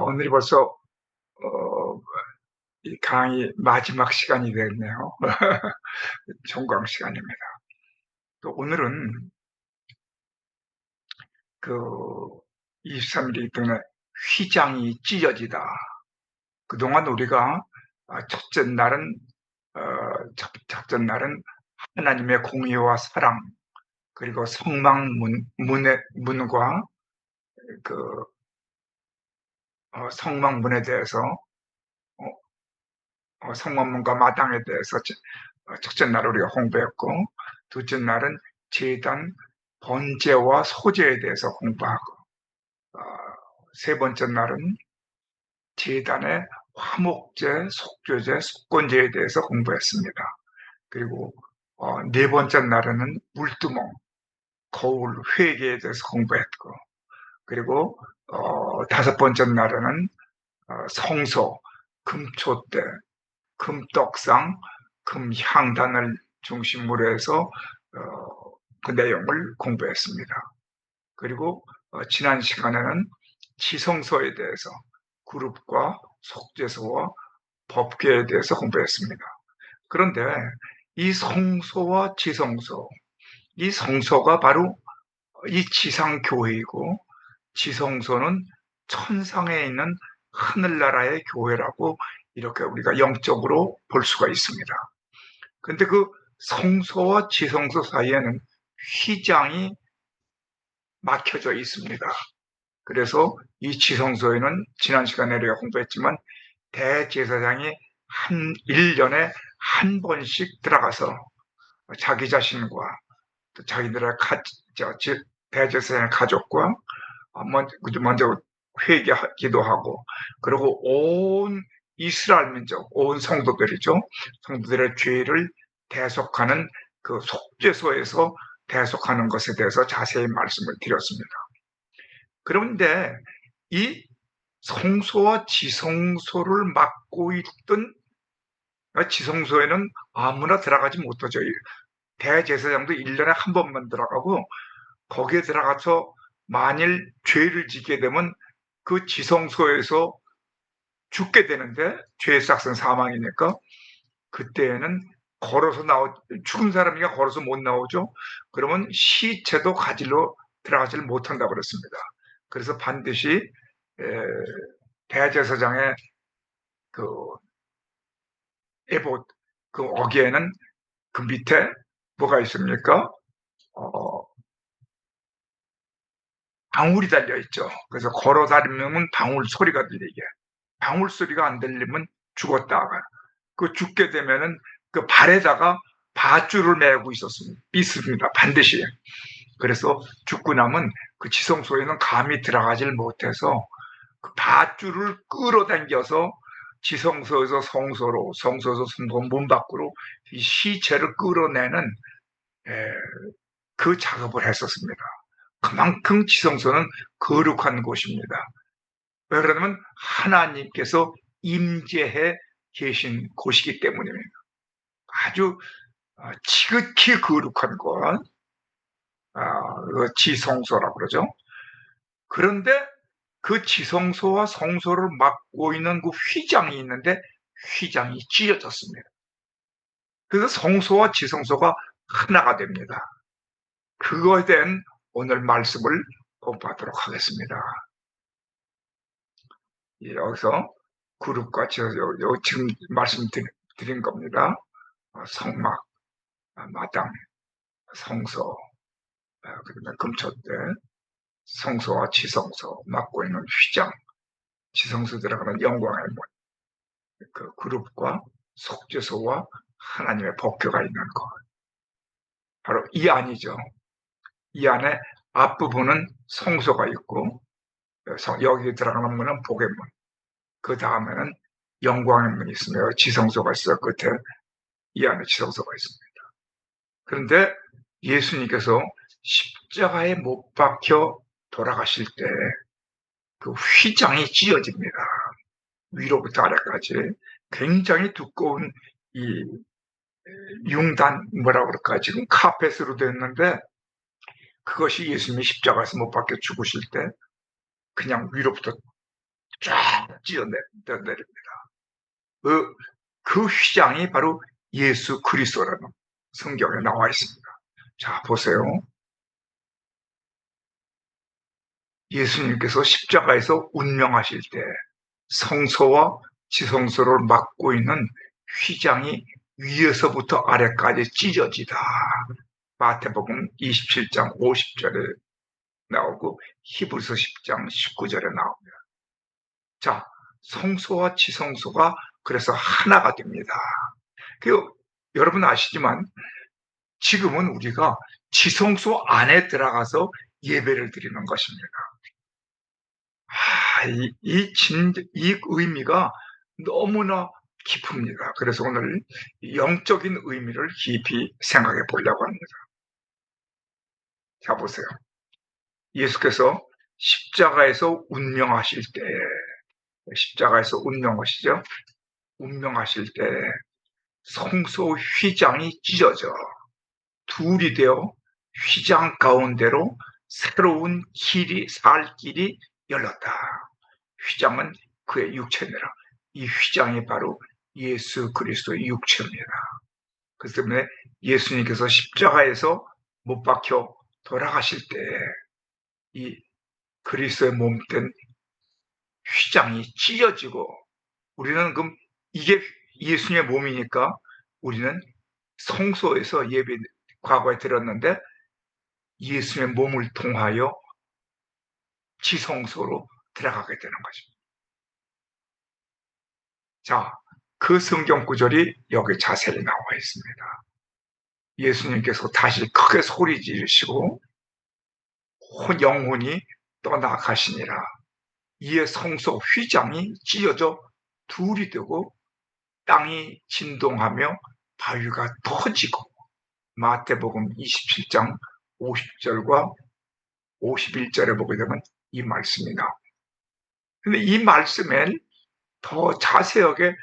오늘이 벌써 이 강의 마지막 시간이 됐네요. 종강 시간입니다. 또 오늘은 그 23일이기 때문에 휘장이 찢어지다. 그동안 우리가 첫째 날은 첫째 날은 하나님의 공의와 사랑, 그리고 성막문과 그 성막문에 대해서 성막문과 마당에 대해서 첫째 날 우리가 공부했고, 둘째 날은 제단 번제와 소제에 대해서 공부하고, 어, 세 번째 날은 제단의 화목제, 속죄제, 속건제에 대해서 공부했습니다. 그리고 네 번째 날에는 물두멍, 거울, 회개에 대해서 공부했고, 그리고 다섯 번째 날에는 성소, 금초대, 금떡상, 금향단을 중심으로 해서 그 내용을 공부했습니다. 그리고 지난 시간에는 지성소에 대해서 그룹과 속죄소와 법궤에 대해서 공부했습니다. 그런데 이 성소와 지성소, 이 성소가 바로 이 지상교회이고, 지성소는 천상에 있는 하늘나라의 교회라고 이렇게 우리가 영적으로 볼 수가 있습니다. 그런데 그 성소와 지성소 사이에는 휘장이 막혀져 있습니다. 그래서 이 지성소에는 지난 시간에 우리가 공부했지만 대제사장이 1년에 한 번씩 들어가서 자기 자신과 또 자기들의 대제사장의 가족과 먼저 회개하기도 하고, 그리고 온 이스라엘 민족, 온 성도들이죠. 성도들의 죄를 대속하는 그 속죄소에서 대속하는 것에 대해서 자세히 말씀을 드렸습니다. 그런데 이 성소와 지성소를 맡고 있던, 지성소에는 아무나 들어가지 못하죠. 대제사장도 1년에 한 번만 들어가고, 거기에 들어가서 만일 죄를 짓게 되면 그 지성소에서 죽게 되는데, 죄의 삭은 사망이니까 그때는 죽은 사람이가 걸어서 못 나오죠. 그러면 시체도 가지러 들어가지를 못한다고 그랬습니다. 그래서 반드시 대제사장의 그 에봇, 그 어기에는 그 밑에 뭐가 있습니까? 방울이 달려 있죠. 그래서 걸어 다니면 방울 소리가 들리게. 방울 소리가 안 들리면 죽었다. 그 죽게 되면은 그 발에다가 밧줄을 매고 있습니다. 반드시. 그래서 죽고 나면 그 지성소에는 감히 들어가질 못해서 그 밧줄을 끌어당겨서 지성소에서 성소로, 성소에서 성소 문 밖으로 이 시체를 끌어내는 그 작업을 했었습니다. 그만큼 지성소는 거룩한 곳입니다. 왜 그러냐면 하나님께서 임재해 계신 곳이기 때문입니다. 아주 지극히 거룩한 곳, 지성소라고 그러죠. 그런데 그 지성소와 성소를 막고 있는 그 휘장이 있는데 휘장이 찢어졌습니다. 그래서 성소와 지성소가 하나가 됩니다. 그거에 대한 오늘 말씀을 공부하도록 하겠습니다. 여기서 그룹과 지금 말씀드린 겁니다. 성막, 마당, 성소, 그다음에 금초대, 성소와 지성소, 맡고 있는 휘장, 지성소 들어가는 영광의 문, 그 그룹과 속죄소와 하나님의 법궤가 있는 것. 바로 이 안이죠. 이 안에 앞부분은 성소가 있고, 여기 들어가는 문은 복의 문, 그 다음에는 영광의 문이 있으며 지성소가 있어요. 끝에 이 안에 지성소가 있습니다. 그런데 예수님께서 십자가에 못 박혀 돌아가실 때 그 휘장이 찢어집니다. 위로부터 아래까지 굉장히 두꺼운 이 융단, 뭐라 그럴까, 지금 카펫으로 됐는데, 그것이 예수님이 십자가에서 못 박혀 죽으실 때 그냥 위로부터 쫙 찢어내립니다. 그 휘장이 바로 예수 그리스도라는 성경에 나와 있습니다. 자, 보세요. 예수님께서 십자가에서 운명하실 때 성소와 지성소를 막고 있는 휘장이 위에서부터 아래까지 찢어지다. 마태복음 27장 50절에 나오고 히브리서 10장 19절에 나옵니다. 자, 성소와 지성소가 그래서 하나가 됩니다. 여러분 아시지만 지금은 우리가 지성소 안에 들어가서 예배를 드리는 것입니다. 이 의미가 너무나 깊습니다. 그래서 오늘 영적인 의미를 깊이 생각해 보려고 합니다. 자, 보세요. 예수께서 십자가에서 운명하실 때, 십자가에서 운명하실 때 성소 휘장이 찢어져 둘이 되어 휘장 가운데로 새로운 살 길이 열렸다. 휘장은 그의 육체니라. 이 휘장이 바로 예수 그리스도의 육체입니다. 그렇기 때문에 예수님께서 십자가에서 못 박혀 돌아가실 때 이 그리스도의 몸된 휘장이 찢어지고, 우리는 그럼 이게 예수님의 몸이니까 우리는 성소에서 예배 과거에 드렸는데 예수님의 몸을 통하여 지성소로 들어가게 되는 것입니다. 자, 그 성경 구절이 여기 자세히 나와 있습니다. 예수님께서 다시 크게 소리 지르시고 영혼이 떠나가시니라. 이에 성소 휘장이 찢어져 둘이 되고 땅이 진동하며 바위가 터지고, 마태복음 27장 50절과 51절에 보게 되면 이 말씀이 나옵니다. 근데 이 말씀에 더 자세하게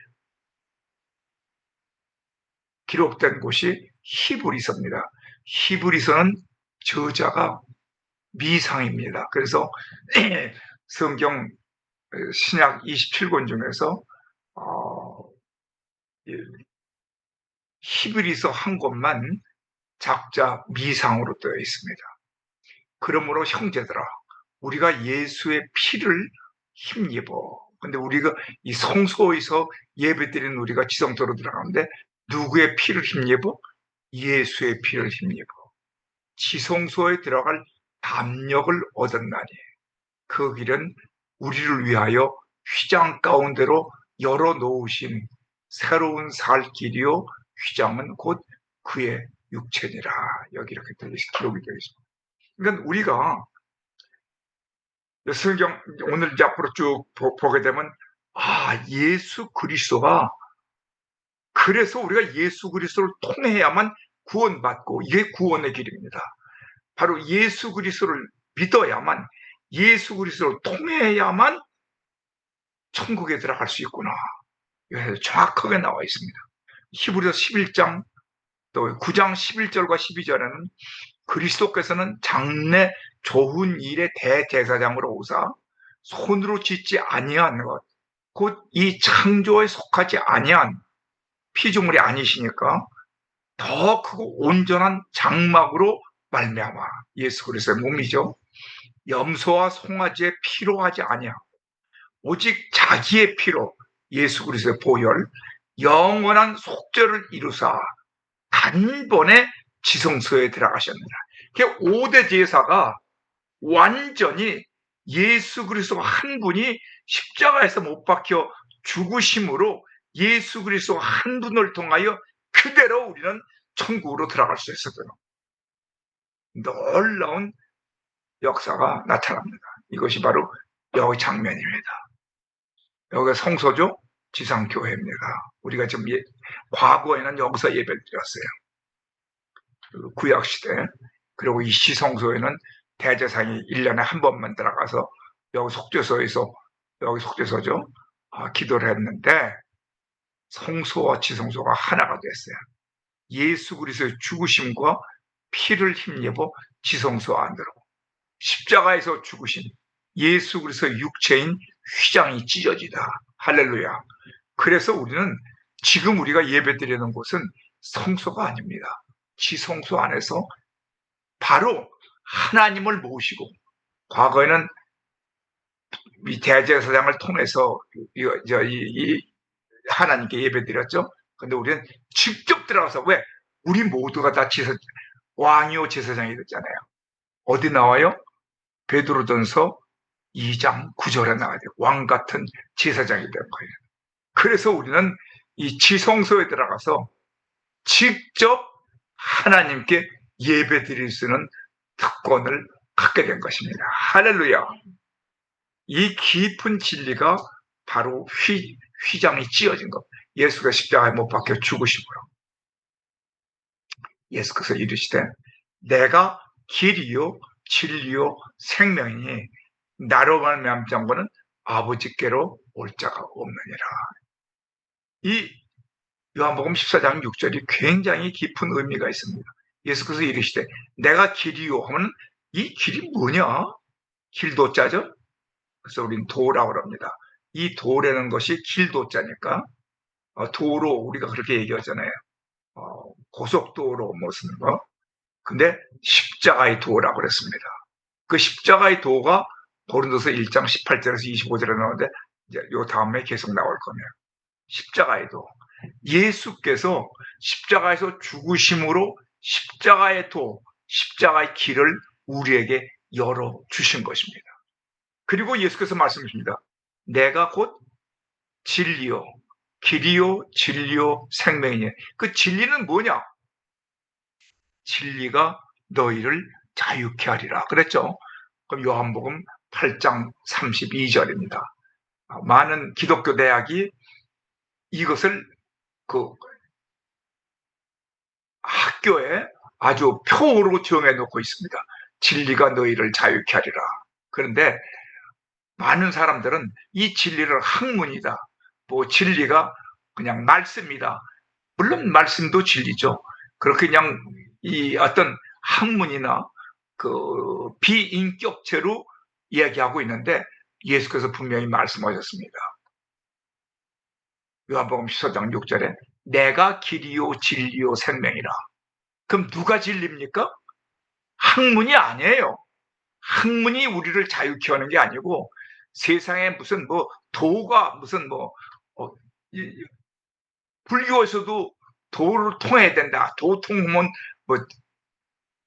기록된 곳이 히브리서입니다. 히브리서는 저자가 미상입니다. 그래서 성경 신약 27권 중에서 히브리서 한 권만 작자 미상으로 되어 있습니다. 그러므로 형제들아, 우리가 예수의 피를 힘입어. 근데 우리가 이 성소에서 예배드리는 우리가 지성소로 들어가는데 누구의 피를 힘입어? 예수의 피를 힘입어. 지성소에 들어갈 담력을 얻었나니 그 길은 우리를 위하여 휘장 가운데로 열어놓으신 새로운 살 길이요, 휘장은 곧 그의 육체니라. 여기 이렇게 기록이 되어 있습니다. 그러니까 우리가 성경 오늘 이제 앞으로 쭉 보게 되면 예수 그리스도가, 그래서 우리가 예수 그리스도를 통해야만 구원받고, 이게 구원의 길입니다. 바로 예수 그리스도를 믿어야만, 예수 그리스도를 통해야만 천국에 들어갈 수 있구나. 이게 정확하게 나와 있습니다. 히브리서 11장 또 9장 11절과 12절에는 그리스도께서는 장래 좋은 일의 대제사장으로 오사 손으로 짓지 아니한 것, 곧 이 창조에 속하지 아니한 피조물이 아니시니까 더 크고 온전한 장막으로 말미암아, 예수 그리스도의 몸이죠. 염소와 송아지의 피로 하지 아니하고 오직 자기의 피로 예수 그리스도의 보혈 영원한 속죄를 이루사 단번에 지성소에 들어가셨느니라. 5대 제사가 완전히 예수 그리스도 한 분이 십자가에서 못 박혀 죽으심으로 예수 그리스도 한 분을 통하여 그대로 우리는 천국으로 들어갈 수 있었어요. 놀라운 역사가 나타납니다. 이것이 바로 여기 장면입니다. 여기가 성소죠. 지상교회입니다. 우리가 지금 과거에는 여기서 예배를 드렸어요. 구약시대. 그리고 이 시성소에는 대제사장이 1년에 한 번만 들어가서 여기 속죄소죠. 기도를 했는데 성소와 지성소가 하나가 됐어요. 예수 그리스도의 죽으심과 피를 힘입어 지성소 안으로, 십자가에서 죽으신 예수 그리스도의 육체인 휘장이 찢어지다. 할렐루야. 그래서 우리는 지금 우리가 예배드리는 곳은 성소가 아닙니다. 지성소 안에서 바로 하나님을 모시고, 과거에는 이 대제사장을 통해서 하나님께 예배드렸죠. 근데 우리는 직접 들어가서, 왜? 우리 모두가 다 왕이요 제사장이 됐잖아요. 어디 나와요? 베드로전서 2장 9절에 나와야 돼요. 왕 같은 제사장이 된 거예요. 그래서 우리는 이 지성소에 들어가서 직접 하나님께 예배 드릴 수 있는 특권을 갖게 된 것입니다. 할렐루야. 이 깊은 진리가 바로 휘장이 찢어진 것. 예수가 십자가에 못 박혀 죽으시고요. 예수께서 이르시되 내가 길이요 진리요 생명이니 나로 말미암지 않고는 아버지께로 올 자가 없느니라. 이 요한복음 14장 6절이 굉장히 깊은 의미가 있습니다. 예수께서 이르시되 내가 길이요 하면 이 길이 뭐냐? 길도자죠. 그래서 우리는 도라고 합니다. 이 도라는 것이 길도자니까 도로 우리가 그렇게 얘기하잖아요. 고속도로 무슨 거. 근데 십자가의 도라고 그랬습니다. 그 십자가의 도가 고린도서 1장 18절에서 25절에 나오는데 이제 요 다음에 계속 나올 거면 십자가의 도. 예수께서 십자가에서 죽으심으로 십자가의 도, 십자가의 길을 우리에게 열어주신 것입니다. 그리고 예수께서 말씀하십니다. 내가 곧 진리요, 길이요, 진리요, 생명이니. 그 진리는 뭐냐? 진리가 너희를 자유케 하리라. 그랬죠? 그럼 요한복음 8장 32절입니다. 많은 기독교 대학이 이것을 그 학교에 아주 표어로 정해 놓고 있습니다. 진리가 너희를 자유케 하리라. 그런데 많은 사람들은 이 진리를 학문이다. 뭐 진리가 그냥 말씀이다. 물론 말씀도 진리죠. 그렇게 그냥 이 어떤 학문이나 그 비인격체로 이야기하고 있는데 예수께서 분명히 말씀하셨습니다. 요한복음 14장 6절에 내가 길이요 진리요 생명이라. 그럼 누가 진리입니까? 학문이 아니에요. 학문이 우리를 자유케 하는 게 아니고 세상에 무슨 뭐 도가 무슨 뭐 불교에서도 도를 통해야 된다. 도 통하면 뭐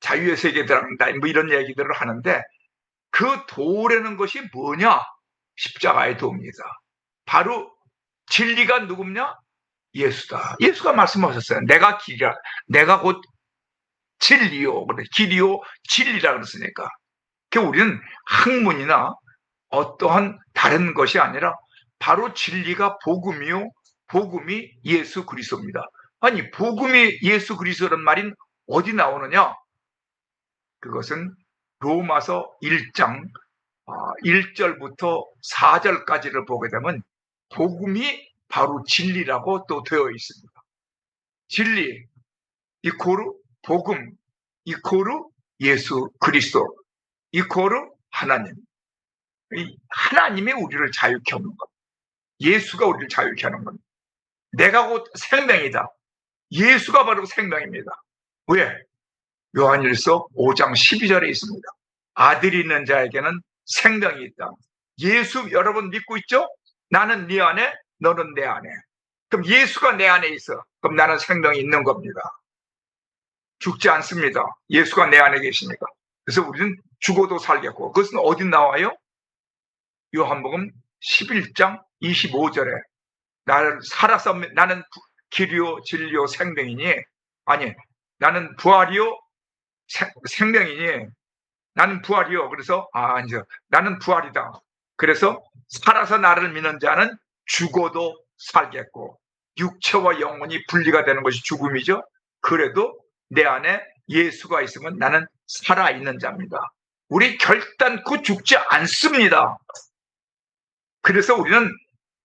자유의 세계에 들어간다. 뭐 이런 얘기들을 하는데 그 도라는 것이 뭐냐? 십자가의 도입니다. 바로 진리가 누굽냐? 예수다. 예수가 말씀하셨어요. 내가 길이라. 내가 곧 진리요. 그래. 길이요, 진리라 그랬으니까. 우리는 학문이나 어떠한 다른 것이 아니라 바로 진리가 복음이요, 복음이 예수 그리스도입니다. 아니, 복음이 예수 그리스도라는 말이 어디 나오느냐? 그것은 로마서 1장 1절부터 4절까지를 보게 되면 복음이 바로 진리라고 또 되어 있습니다. 진리 이코르 복음 이코르 예수 그리스도 이코르 하나님. 하나님이 우리를 자유케 하는 것. 예수가 우리를 자유케 하는 겁니다. 내가 곧 생명이다. 예수가 바로 생명입니다. 왜? 요한일서 5장 12절에 있습니다. 아들이 있는 자에게는 생명이 있다. 예수 여러분 믿고 있죠? 나는 네 안에, 너는 내 안에. 그럼 예수가 내 안에 있어. 그럼 나는 생명이 있는 겁니다. 죽지 않습니다. 예수가 내 안에 계시니까. 그래서 우리는 죽어도 살겠고. 그것은 어디 나와요? 요한복음 11장 25절에 나를 살아서 나는 길이요 진리요 생명이니, 아니 나는 부활이요 생명이니, 나는 부활이요. 그래서 이제 나는 부활이다. 그래서 살아서 나를 믿는 자는 죽어도 살겠고, 육체와 영혼이 분리가 되는 것이 죽음이죠. 그래도 내 안에 예수가 있으면 나는 살아있는 자입니다. 우리 결단코 죽지 않습니다. 그래서 우리는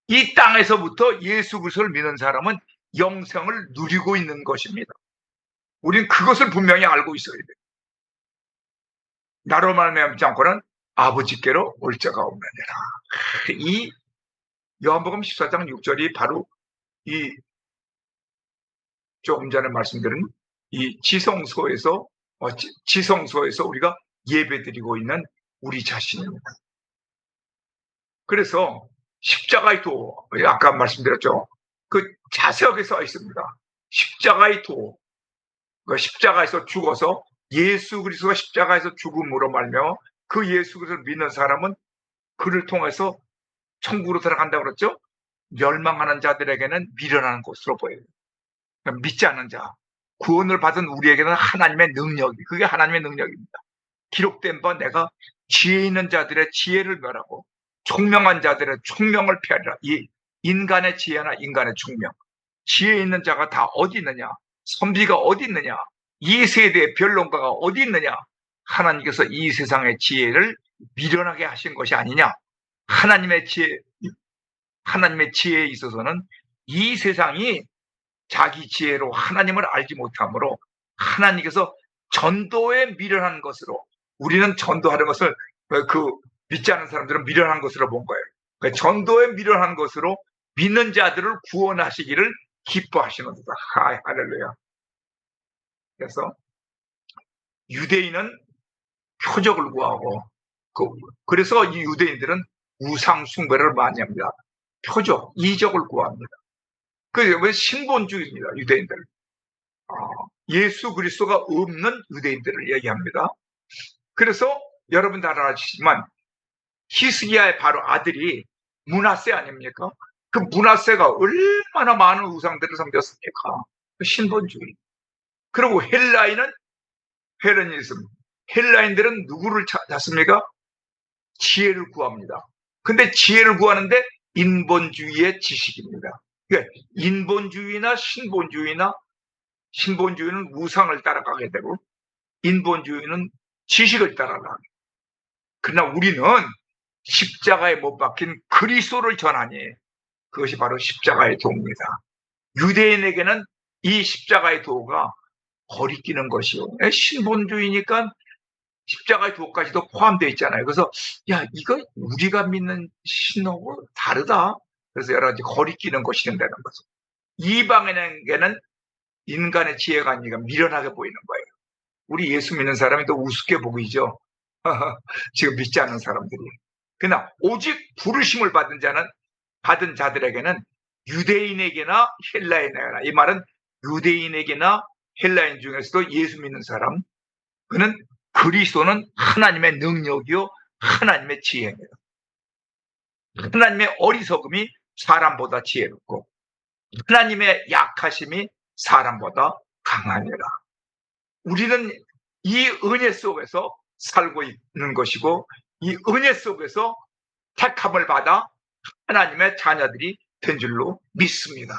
이 땅에서부터 예수 그리스도를 믿는 사람은 영생을 누리고 있는 것입니다. 우리는 그것을 분명히 알고 있어야 돼요. 나로 말미암지 않고는 아버지께로 올 자가 없느니라. 이 요한복음 14장 6절이 바로 이 조금 전에 말씀드린 이 지성소에서 지성소에서 우리가 예배드리고 있는 우리 자신입니다. 그래서 십자가의 도, 아까 말씀드렸죠. 그 자세하게 써 있습니다. 십자가의 도, 그 십자가에서 죽어서 예수 그리스도가 십자가에서 죽음으로 말며 그 예수 그리스도를 믿는 사람은 그를 통해서 천국으로 들어간다고 그랬죠. 멸망하는 자들에게는 미련한 것으로 보여요. 그러니까 믿지 않는 자, 구원을 받은 우리에게는 하나님의 능력이, 그게 하나님의 능력입니다. 기록된 바 내가 지혜 있는 자들의 지혜를 멸하고 총명한 자들의 총명을 피하리라. 이 인간의 지혜나 인간의 총명, 지혜 있는 자가 다 어디 있느냐, 선비가 어디 있느냐, 이 세대의 변론가가 어디 있느냐. 하나님께서 이 세상의 지혜를 미련하게 하신 것이 아니냐. 하나님의 지혜에 있어서는 이 세상이 자기 지혜로 하나님을 알지 못하므로 하나님께서 전도에 미련한 것으로, 우리는 전도하는 것을 믿지 않는 사람들은 미련한 것으로 본 거예요. 전도에 미련한 것으로 믿는 자들을 구원하시기를 기뻐하시는도다. 할렐루야. 그래서 유대인은 표적을 구하고, 그래서 이 유대인들은 우상 숭배를 많이 합니다. 표적, 이적을 구합니다. 그게 신본주의입니다. 유대인들. 예수 그리스도가 없는 유대인들을 얘기합니다. 그래서 여러분 다 아시지만 히스기야의 바로 아들이 므낫세 아닙니까? 그 므낫세가 얼마나 많은 우상들을 섬겼습니까? 신본주의. 그리고 헬레니즘. 헬라인들은 누구를 찾습니까? 지혜를 구합니다. 근데 지혜를 구하는데 인본주의의 지식입니다. 그러니까 인본주의나 신본주의는 우상을 따라가게 되고 인본주의는 지식을 따라가게. 그러나 우리는 십자가에 못 박힌 그리스도를 전하니 그것이 바로 십자가의 도입니다. 유대인에게는 이 십자가의 도가 거리끼는 것이요. 신본주의니까 십자가의 도까지도 포함되어 있잖아요. 그래서 야, 이거 우리가 믿는 신하고 다르다. 그래서 여러 가지 거리끼는 것이 된다는 거죠. 이방인에게는 인간의 지혜가 아니라 미련하게 보이는 거예요. 우리 예수 믿는 사람이 또 우습게 보이죠. 지금 믿지 않는 사람들이. 그러나 오직 부르심을 받은 자들에게는 유대인에게나 헬라인에게나, 이 말은 유대인에게나 헬라인 중에서도 예수 믿는 사람, 그는 그리스도는 하나님의 능력이요 하나님의 지혜입니다. 하나님의 어리석음이 사람보다 지혜롭고 하나님의 약하심이 사람보다 강하니라. 우리는 이 은혜 속에서 살고 있는 것이고 이 은혜 속에서 택함을 받아 하나님의 자녀들이 된 줄로 믿습니다.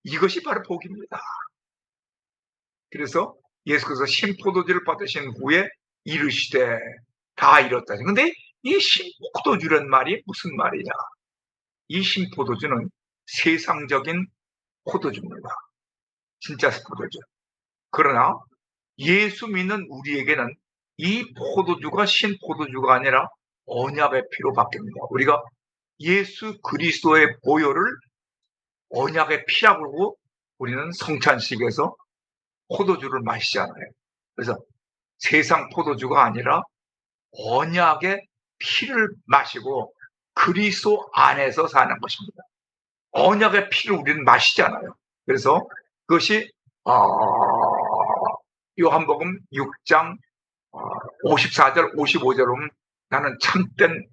이것이 바로 복입니다. 그래서 예수께서 신포도주를 받으신 후에 이르시되 다 이뤘다. 근데 이 신포도주란 말이 무슨 말이냐? 이 신포도주는 세상적인 포도주입니다. 진짜 포도주. 그러나 예수 믿는 우리에게는 이 포도주가 신포도주가 아니라 언약의 피로 바뀝니다. 우리가 예수 그리스도의 보혈을 언약의 피라고 그러고 우리는 성찬식에서 포도주를 마시잖아요. 그래서 세상 포도주가 아니라 언약의 피를 마시고 그리스도 안에서 사는 것입니다. 언약의 피를 우리는 마시잖아요. 그래서 그것이 요한복음 6장 54절 55절 보면 나는 참된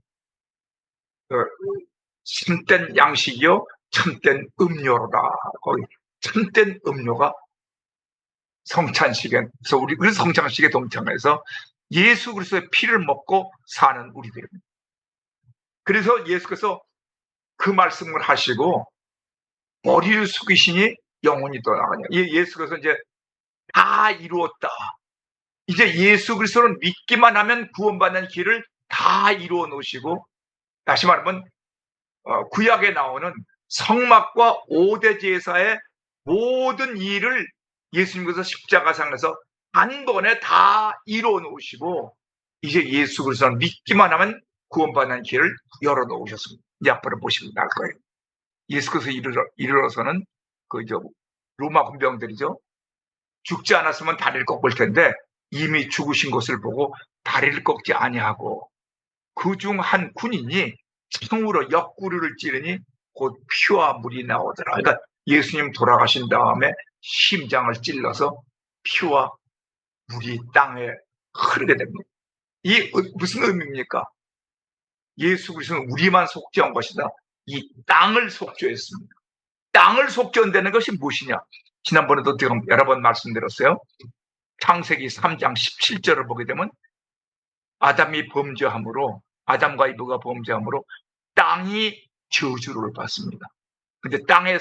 양식이요 참된 음료로다. 거기 참된 음료가 성찬식에서 그래서 성찬식에 동참해서 예수 그리스도의 피를 먹고 사는 우리들입니다. 그래서 예수께서 그 말씀을 하시고 머리를 숙이시니 영혼이 떠나가냐. 예수께서 이제 다 이루었다. 이제 예수 그리스도를 믿기만 하면 구원받는 길을 다 이루어 놓으시고, 다시 말하면 구약에 나오는 성막과 5대 제사의 모든 일을 예수님께서 십자가상에서 한 번에 다 이루어 놓으시고 이제 예수 그리스도를 믿기만 하면 구원받는 길을 열어놓으셨습니다. 이제 앞으로 보시면 알 거예요. 예수 그리스도 이르러서는 로마 군병들이죠. 죽지 않았으면 다리를 꺾을 텐데 이미 죽으신 것을 보고 다리를 꺾지 아니하고 그 중 한 군인이 창으로 옆구리를 찌르니 곧 피와 물이 나오더라. 그러니까 예수님 돌아가신 다음에 심장을 찔러서 피와 물이 땅에 흐르게 됩니다. 이 무슨 의미입니까? 예수 그리스도는 우리만 속죄한 것이다. 이 땅을 속죄했습니다. 땅을 속죄한다는 것이 무엇이냐? 지난번에도 제가 여러 번 말씀드렸어요. 창세기 3장 17절을 보게 되면 아담과 이브가 범죄함으로 땅이 저주를 받습니다. 근데 땅의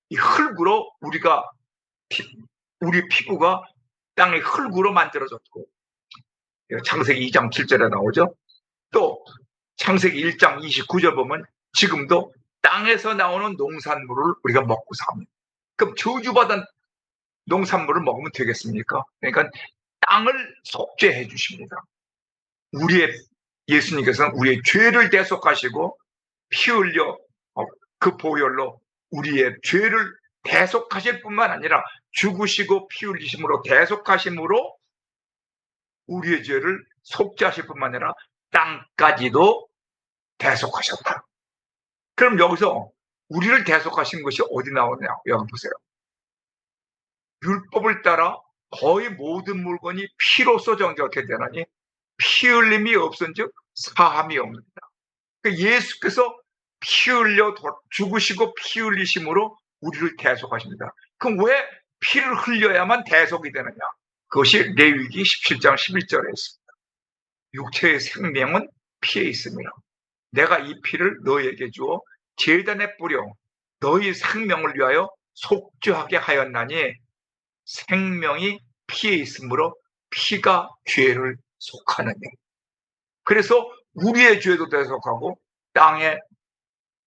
이 흙으로 우리 피부가 땅의 흙으로 만들어졌고, 창세기 2장 7절에 나오죠. 또 창세기 1장 29절 보면 지금도 땅에서 나오는 농산물을 우리가 먹고 삽니다. 그럼 저주받은 농산물을 먹으면 되겠습니까? 그러니까 땅을 속죄해 주십니다. 예수님께서는 우리의 죄를 대속하시고 피 흘려 그 보혈로 우리의 죄를 대속하실 뿐만 아니라 죽으시고 피 흘리심으로 대속하심으로 우리의 죄를 속죄하실 뿐만 아니라 땅까지도 대속하셨다. 그럼 여기서 우리를 대속하신 것이 어디 나오냐? 여기 보세요. 율법을 따라 거의 모든 물건이 피로써 정결케 되나니 피 흘림이 없은즉 사함이 없습니다. 그러니까 예수께서 피 흘려 죽으시고 피 흘리심으로 우리를 대속하십니다. 그럼 왜 피를 흘려야만 대속이 되느냐? 그것이 레위기 17장 11절에 있습니다. 육체의 생명은 피에 있습니다. 내가 이 피를 너희에게 주어 제단에 뿌려 너희 생명을 위하여 속죄하게 하였나니 생명이 피에 있으므로 피가 죄를 속하느냐. 그래서 우리의 죄도 대속하고 땅의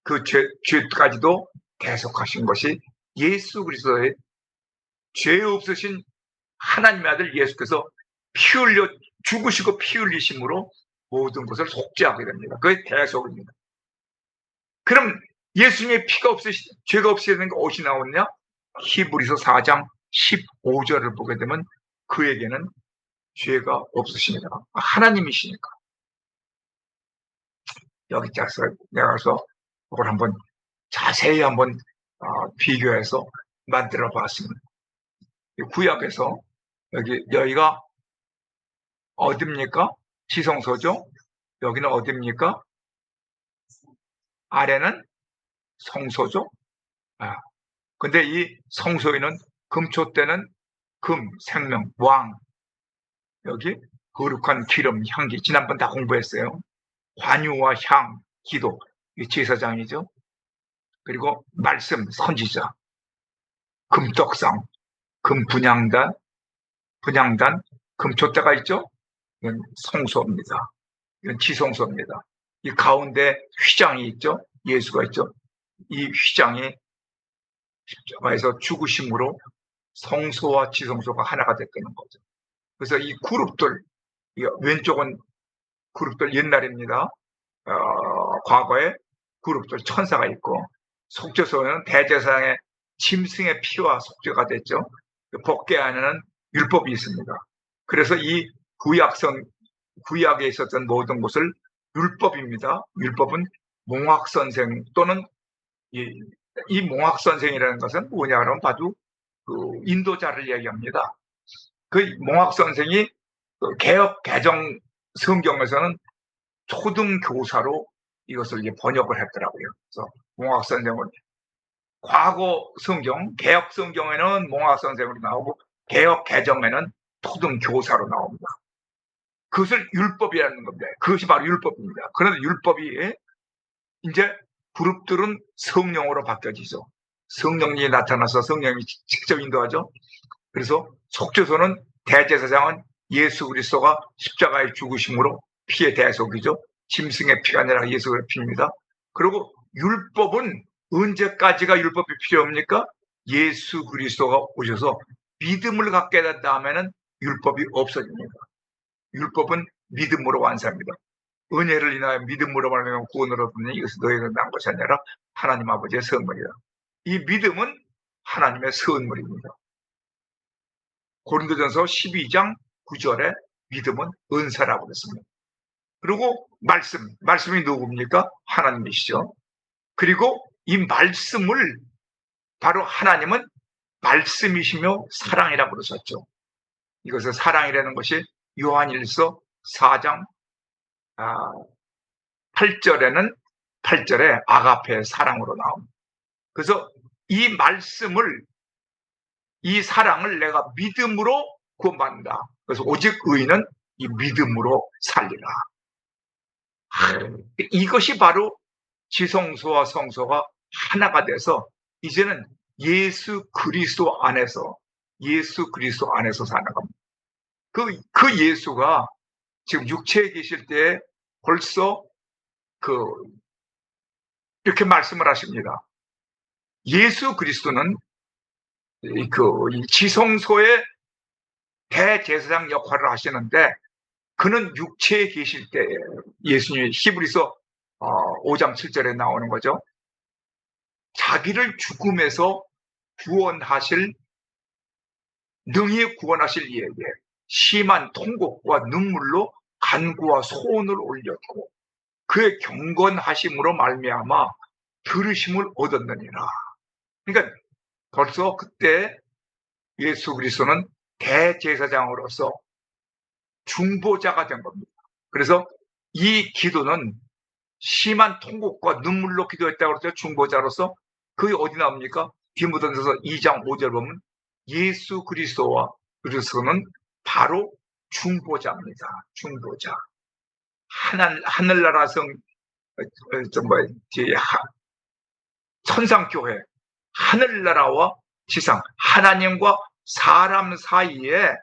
그 죄까지도 대속하신 것이 예수 그리스도의 죄 없으신 하나님의 아들 예수께서 피 흘려 죽으시고 피 흘리심으로 모든 것을 속죄하게 됩니다. 그게 대속입니다. 그럼 예수님의 죄가 없으시는 게 어디서 나오느냐? 히브리서 4장 15절을 보게 되면 그에게는 죄가 없으십니다. 하나님이시니까. 여기 짜서 내가 가서 그걸 한번 자세히 한번 비교해서 만들어 봤습니다. 구약에서 여기가 어딥니까? 지성소죠? 여기는 어딥니까? 아래는 성소죠? 근데 이 성소에는 금초 때는 금, 생명, 왕, 여기 거룩한 기름, 향기, 지난번 다 공부했어요. 관유와 향, 기도, 이 제사장이죠. 그리고 말씀, 선지자, 금떡상, 금분향단, 금초대가 있죠. 이건 성소입니다. 이건 지성소입니다. 이 가운데 휘장이 있죠. 예수가 있죠. 이 휘장이 십자가에서 죽으심으로 성소와 지성소가 하나가 됐다는 거죠. 그래서 이 그룹들, 왼쪽은 그룹들 옛날입니다. 과거에 그룹들 천사가 있고, 속죄소에는 대제사장의 짐승의 피와 속죄가 됐죠. 법궤 안에는 율법이 있습니다. 그래서 이 구약에 있었던 모든 것을 율법입니다. 율법은 몽학선생 또는 이 몽학선생이라는 것은 뭐냐 그러면 바로 그 인도자를 얘기합니다. 그 몽학선생이 개혁 개정 성경에서는 초등교사로 이것을 번역을 했더라고요. 그래서 몽학선생은 과거 성경, 개혁 성경에는 몽학선생으로 나오고 개혁 개정에는 초등교사로 나옵니다. 그것을 율법이라는 겁니다. 그것이 바로 율법입니다. 그런데 율법이 이제 그룹들은 성령으로 바뀌어지죠. 성령이 나타나서 성령이 직접 인도하죠. 그래서 속죄소는 대제사장은 예수 그리스도가 십자가에 죽으심으로 피의 대속이죠. 짐승의 피가 아니라 예수의 피입니다. 그리고 율법은 언제까지가 율법이 필요합니까? 예수 그리스도가 오셔서 믿음을 갖게 된 다음에는 율법이 없어집니다. 율법은 믿음으로 완성합니다. 은혜를 인하여 믿음으로 말하면 구원을 얻으니 이것은 너희에게 난 것이 아니라 하나님 아버지의 선물이다. 이 믿음은 하나님의 선물입니다. 고린도전서 12장 9절에 믿음은 은사라고 그랬습니다. 그리고 말씀이 누굽니까? 하나님이시죠. 그리고 이 말씀을 바로 하나님은 말씀이시며 사랑이라고 그러셨죠. 이것을 사랑이라는 것이 요한일서 4장 8절에 아가페의 사랑으로 나옵니다. 그래서 이 말씀을, 이 사랑을 내가 믿음으로 구원받는다. 그래서 오직 의인은 이 믿음으로 살리라. 이것이 바로 지성소와 성소가 하나가 돼서 이제는 예수 그리스도 안에서 사는 겁니다. 그 예수가 지금 육체에 계실 때 벌써 이렇게 말씀을 하십니다. 예수 그리스도는 이 지성소의 대제사장 역할을 하시는데 그는 육체에 계실 때 예수님이 히브리서 5장 7절에 나오는 거죠. 자기를 죽음에서 능히 구원하실 이에게 심한 통곡과 눈물로 간구와 소원을 올렸고 그의 경건하심으로 말미암아 들으심을 얻었느니라. 그러니까 벌써 그때 예수 그리스도는 대제사장으로서 중보자가 된 겁니다. 그래서 이 기도는 심한 통곡과 눈물로 기도했다고 그랬죠. 중보자로서. 그게 어디 나옵니까? 디모데전서 2장 5절 보면 예수 그리스도는 바로 중보자입니다. 중보자. 하늘나라 천상교회, 하늘나라와 지상, 하나님과 사람 사이에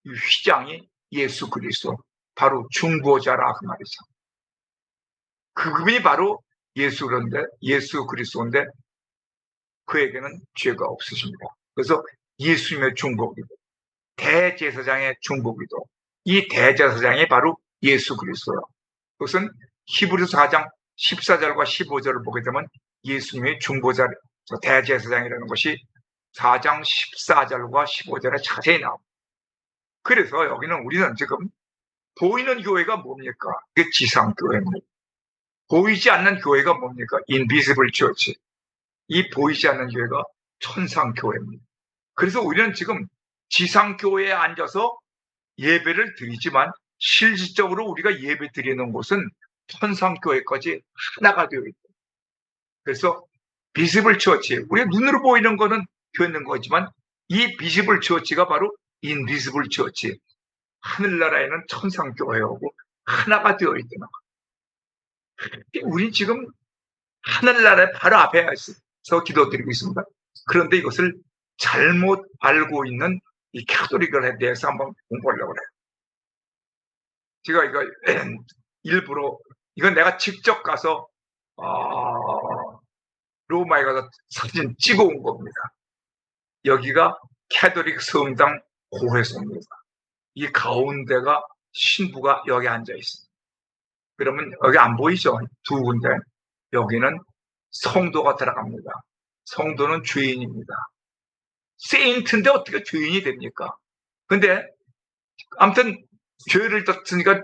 휘장이 예수 그리스도, 바로 중보자라 그 말이죠. 그분이 바로 예수 그리스도인데 그에게는 죄가 없으십니다. 그래서 예수님의 중보기도, 대제사장의 중보기도, 이 대제사장이 바로 예수 그리스도예요. 그것은 히브리서 4장 14절과 15절을 보게 되면 예수님의 중보자, 대제사장이라는 것이 4장 14절과 15절에 자세히 나옵니다. 그래서 여기는 우리는 지금 보이는 교회가 뭡니까? 그게 지상교회입니다. 보이지 않는 교회가 뭡니까? 인비지블 처치. 이 보이지 않는 교회가 천상교회입니다. 그래서 우리는 지금 지상교회에 앉아서 예배를 드리지만 실질적으로 우리가 예배 드리는 곳은 천상교회까지 하나가 되어 있다. 그래서 비지블 처치, 우리가 눈으로 보이는 거는 되는 거지만 이 비지블 처치가 바로 인비지블 처치, 하늘나라에는 천상교회하고 하나가 되어 있다는 거예요. 우리 지금 하늘나라의 바로 앞에서 기도드리고 있습니다. 그런데 이것을 잘못 알고 있는 이 카톨릭에 대해서 한번 공부하려고 그래요. 제가 이거 일부러, 이건 내가 직접 가서 로마에 가서 사진 찍어온 겁니다. 여기가 카톨릭 성당 고회소입니다. 이 가운데가 신부가 여기 앉아 있습니다. 그러면 여기 안 보이죠? 두 군데. 여기는 성도가 들어갑니다. 성도는 죄인입니다. 세인트인데 어떻게 죄인이 됩니까? 근데 아무튼 죄를 졌으니까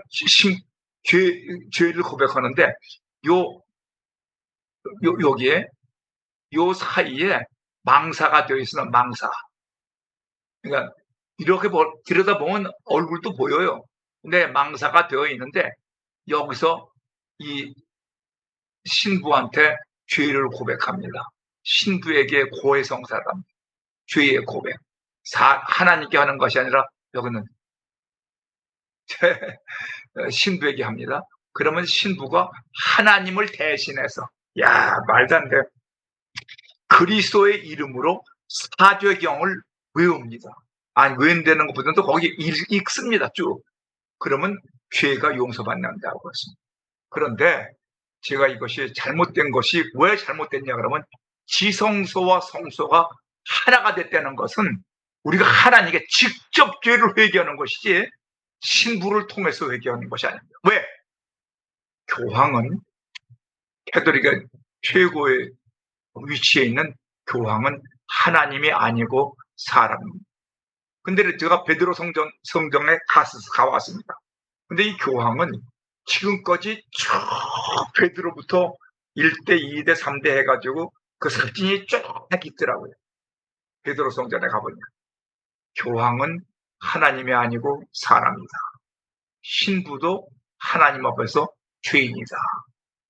죄를 고백하는데 여기에 요 사이에 망사가 되어 있으면 망사. 그러니까 이렇게 들여다보면 얼굴도 보여요. 근데 망사가 되어 있는데 여기서 이 신부한테 죄를 고백합니다. 신부에게 고해성사랍니다. 죄의 고백. 하나님께 하는 것이 아니라 여기는 신부에게 합니다. 그러면 신부가 하나님을 대신해서, 말도 안 돼. 그리스도의 이름으로 사죄경을 외웁니다. 아니, 외운다는 것보다도 거기 읽습니다. 쭉. 그러면 죄가 용서받는다고 했습니다. 그런데 제가 이것이 잘못된 것이 왜 잘못됐냐 그러면 지성소와 성소가 하나가 됐다는 것은 우리가 하나님께 직접 죄를 회개하는 것이지 신부를 통해서 회개하는 것이 아닙니다. 왜? 교황은 캐톨릭의 최고의 위치에 있는 교황은 하나님이 아니고 사람입니다. 근데 제가 베드로 성경에 가왔습니다. 근데 이 교황은 지금까지 쭉 베드로부터 1대, 2대, 3대 해가지고 그 사진이 쭉 있더라고요. 베드로 성전에 가보면. 교황은 하나님이 아니고 사람이다. 신부도 하나님 앞에서 죄인이다.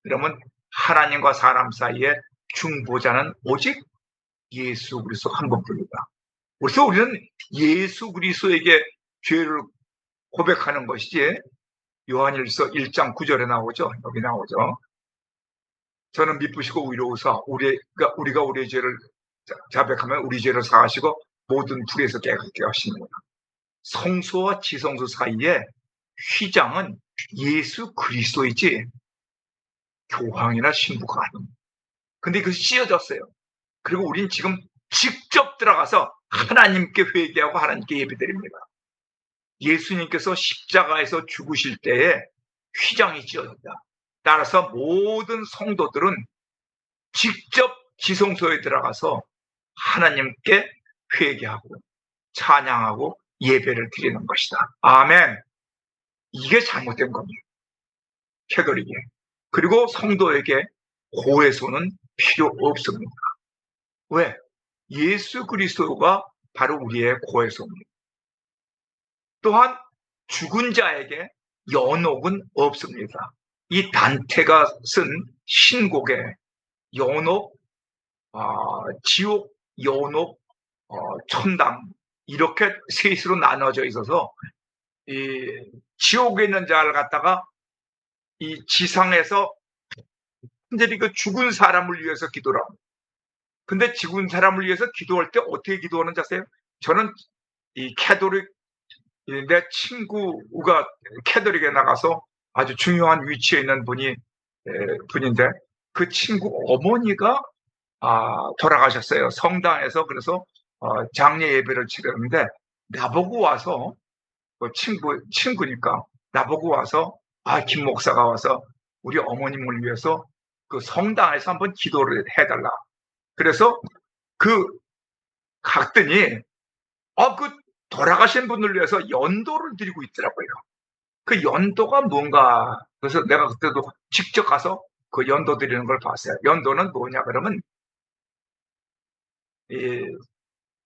그러면 하나님과 사람 사이에 중보자는 오직 예수 그리스도 한 분뿐이다. 그래서 우리는 예수 그리스도에게 죄를 고백하는 것이지, 요한일서 1장 9절에 나오죠. 여기 나오죠. 저는 미쁘시고 의로우사 우리가 우리의 죄를 자백하면 우리 죄를 사하시고 모든 불에서 깨끗게 하시는구나. 성소와 지성소 사이에 휘장은 예수 그리스도이지 교황이나 신부가 아닙니다. 근데 그것이 씌어졌어요. 그리고 우린 지금 직접 들어가서 하나님께 회개하고 하나님께 예배드립니다. 예수님께서 십자가에서 죽으실 때에 휘장이 씌어진다. 따라서 모든 성도들은 직접 지성소에 들어가서 하나님께 회개하고 찬양하고 예배를 드리는 것이다. 아멘. 이게 잘못된 겁니다. 캐톨릭이. 그리고 성도에게 고해소는 필요 없습니다. 왜? 예수 그리스도가 바로 우리의 고해소입니다. 또한 죽은 자에게 연옥은 없습니다. 이 단테가 쓴 신곡에 연옥, 지옥, 연옥, 천당 이렇게 셋으로 나눠져 있어서 이 지옥에 있는 자를 갖다가 이 지상에서 완전히 그 죽은 사람을 위해서 기도를 합니다. 근데 죽은 사람을 위해서 기도할 때 어떻게 기도하는지 아세요? 저는 이 캐톨릭, 내 친구가 캐톨릭에 나가서 아주 중요한 위치에 있는 분인데 그 친구 어머니가 돌아가셨어요. 성당에서. 그래서 장례 예배를 치렀는데 나보고 와서 친구니까 나보고 와서 김 목사가 와서 우리 어머님을 위해서 그 성당에서 한번 기도를 해달라. 그래서 갔더니 그 돌아가신 분을 위해서 연도를 드리고 있더라고요. 그 연도가 뭔가, 그래서 내가 그때도 직접 가서 그 연도 드리는 걸 봤어요. 연도는 뭐냐 그러면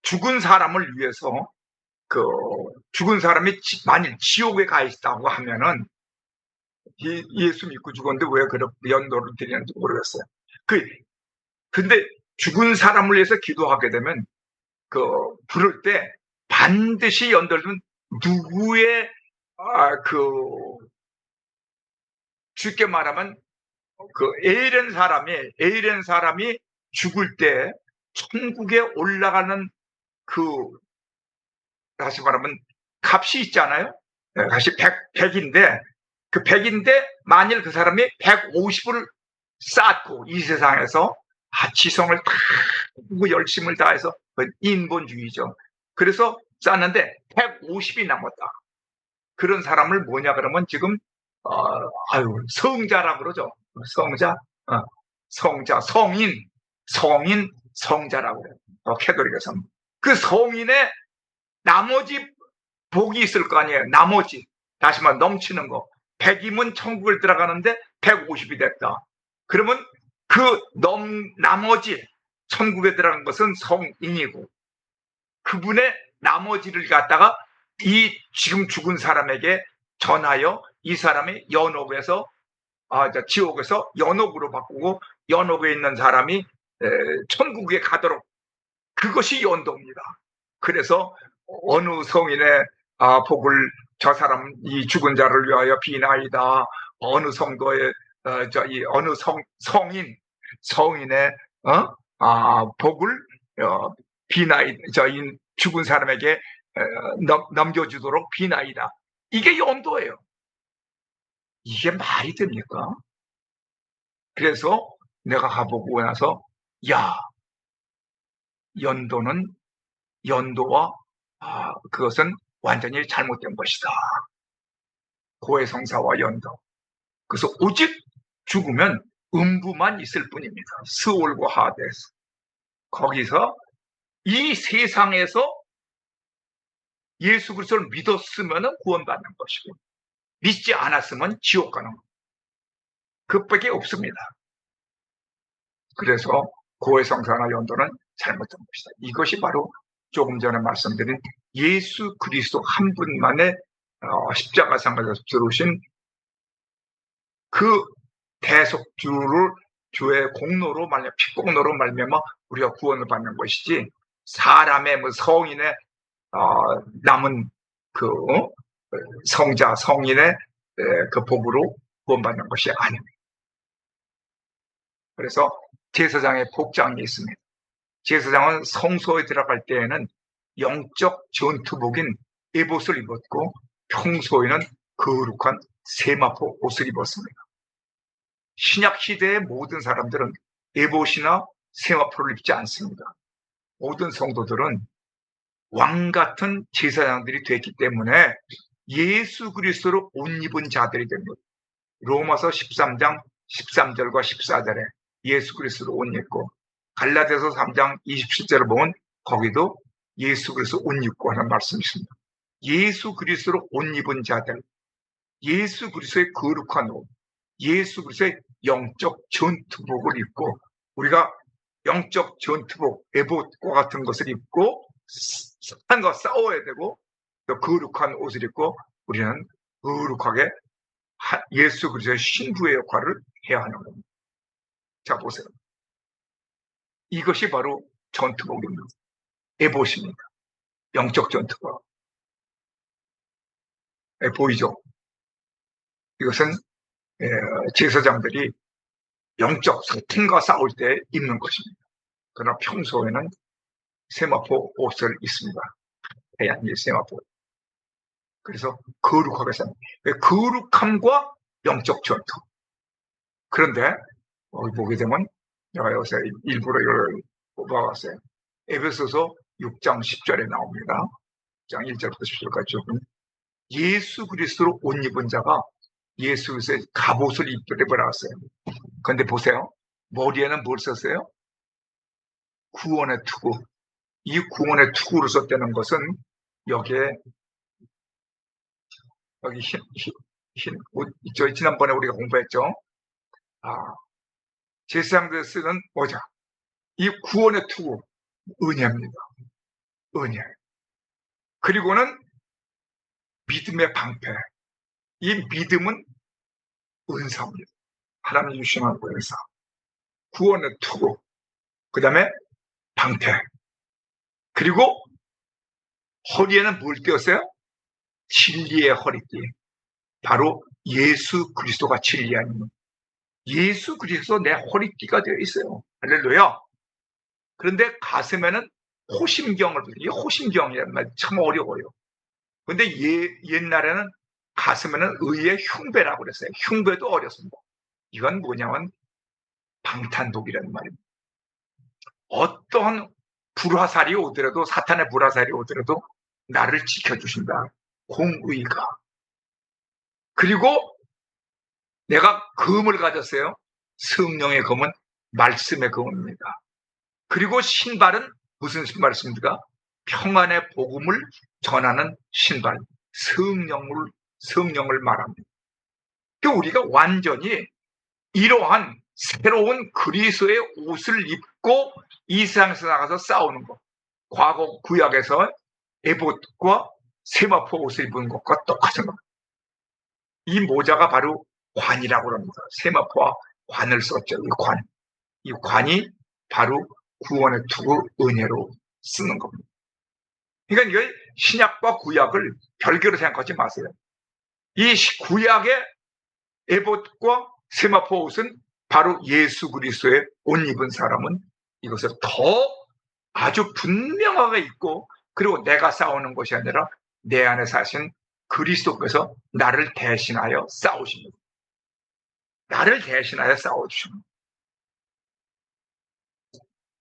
죽은 사람을 위해서 죽은 사람이 만일 지옥에 가 있다고 하면은 예수 믿고 죽었는데 왜 그렇게 연도를 드리는지 모르겠어요. 근데 죽은 사람을 위해서 기도하게 되면 부를 때 반드시 연도는 누구의 쉽게 말하면 에이렌 사람이 죽을 때 천국에 올라가는 다시 말하면 값이 있잖아요. 값이 100인데 그 100인데 만일 그 사람이 150을 쌓고 이 세상에서 지성을 다 열심을 다해서 인본주의죠. 그래서 쌓는데 150이 남았다. 그런 사람을 뭐냐 그러면 지금 성자라고 그러죠. 성자, 성인, 성자라고 그래요. 캐톨릭에서는. 그 성인의 나머지 복이 있을 거 아니에요. 나머지. 다시 말해 넘치는 거. 100이면 천국을 들어가는데 150이 됐다. 그러면 나머지 천국에 들어간 것은 성인이고 그분의 나머지를 갖다가 이 지금 죽은 사람에게 전하여 이 사람이 지옥에서 연옥으로 바꾸고 연옥에 있는 사람이 천국에 가도록, 그것이 연도입니다. 그래서 어느 성인의 복을 저 사람 이 죽은 자를 위하여 비나이다. 어느 성도의 어느 성인의 복을 죽은 사람에게 넘겨주도록 비나이다. 이게 연도예요. 이게 말이 됩니까? 그래서 내가 가보고 나서 연도와 그것은 완전히 잘못된 것이다. 고해성사와 연도. 그래서 오직 죽으면 음부만 있을 뿐입니다. 스올과 하데스. 거기서 이 세상에서 예수 그리스도를 믿었으면 구원받는 것이고 믿지 않았으면 지옥 가는 것. 그밖에 없습니다. 그래서 고해성사나 연도는 잘못된 것이다. 이것이 바로 조금 전에 말씀드린 예수 그리스도 한 분만의 십자가 상에서 들어오신 그 대속주를 주의 공로로 말미암아 피공로로 말미암아 우리가 구원을 받는 것이지 사람의 성인의 남은 그 성자 성인의 그 복으로 구원받는 것이 아닙니다. 그래서 제사장의 복장이 있습니다. 제사장은 성소에 들어갈 때에는 영적 전투복인 에봇을 입었고 평소에는 거룩한 세마포 옷을 입었습니다. 신약 시대의 모든 사람들은 에봇이나 세마포를 입지 않습니다. 모든 성도들은 왕 같은 제사장들이 됐기 때문에 예수 그리스도로 옷 입은 자들이 됩니다. 로마서 13장 13절과 14절에 예수 그리스도로 옷 입고 갈라디아서 3장 27절을 보면 거기도 예수 그리스도 옷 입고 하는 말씀이 있습니다. 예수 그리스도로 옷 입은 자들, 예수 그리스도의 거룩한 옷, 예수 그리스도의 영적 전투복을 입고 우리가 영적 전투복, 에봇과 같은 것을 입고 사탄과 싸워야 되고 또 거룩한 옷을 입고 우리는 거룩하게 예수 그리스도의 신부의 역할을 해야 하는 겁니다. 자 보세요. 이것이 바로 전투복입니다. 에봇입니다. 영적 전투복. 보이죠? 이것은 제사장들이 영적 사탄과 싸울 때 입는 것입니다. 그러나 평소에는 세마포 옷을 입습니다. 태양의 세마포. 그래서 거룩하게 삽니다. 거룩함과 영적 전투. 그런데 보게 되면 제가 요새 일부러 이걸 뽑아왔어요. 에베소서 6장 10절에 나옵니다. 6장 1절부터 10절까지 조금. 예수 그리스도로 옷 입은 자가 예수 그리스도의 갑옷을 입으라왔어요. 그런데 보세요. 머리에는 뭘 썼어요? 구원의 투구. 이 구원의 투구를 썼다는 것은 여기에 여기 흰 옷 있죠. 지난번에 우리가 공부했죠. 제사장들 쓰는 모자. 이 구원의 투구 은혜입니다. 은혜. 그리고는 믿음의 방패. 이 믿음은 은사입니다. 하나님이 주시는 은사. 구원의 투구. 그 다음에 방패. 그리고 허리에는 뭘 띄었어요? 진리의 허리띠. 바로 예수 그리스도가 진리 아닙니까? 예수 그리스도 내 허리띠가 되어 있어요. 할렐루야. 그런데 가슴에는 호심경을 붙여요. 이 호심경이라는 말 참 어려워요. 그런데 옛날에는 가슴에는 의의 흉배라고 그랬어요. 흉배도 어렵습니다. 이건 뭐냐면 방탄독이라는 말입니다. 어떤 불화살이 오더라도 사탄의 불화살이 오더라도 나를 지켜주신다. 공의가. 그리고 내가 검을 가졌어요. 성령의 검은 말씀의 검입니다. 그리고 신발은 무슨 신발입니까? 평안의 복음을 전하는 신발. 성령을 말합니다. 그러니까 우리가 완전히 이러한 새로운 그리스도의 옷을 입고 이 세상에서 나가서 싸우는 것. 과거 구약에서 에봇과 세마포 옷을 입은 것과 똑같은 것. 이 모자가 바로 관이라고 합니다. 세마포와 관을 썼죠. 이 관이 바로 구원의 투구 은혜로 쓰는 겁니다. 그러니까 이거 신약과 구약을 별개로 생각하지 마세요. 이 구약의 에봇과 세마포 옷은 바로 예수 그리스도의 옷 입은 사람은 이것을 더 아주 분명하게 입고 그리고 내가 싸우는 것이 아니라 내 안에 사신 그리스도께서 나를 대신하여 싸우십니다. 나를 대신하여 싸워주십니다.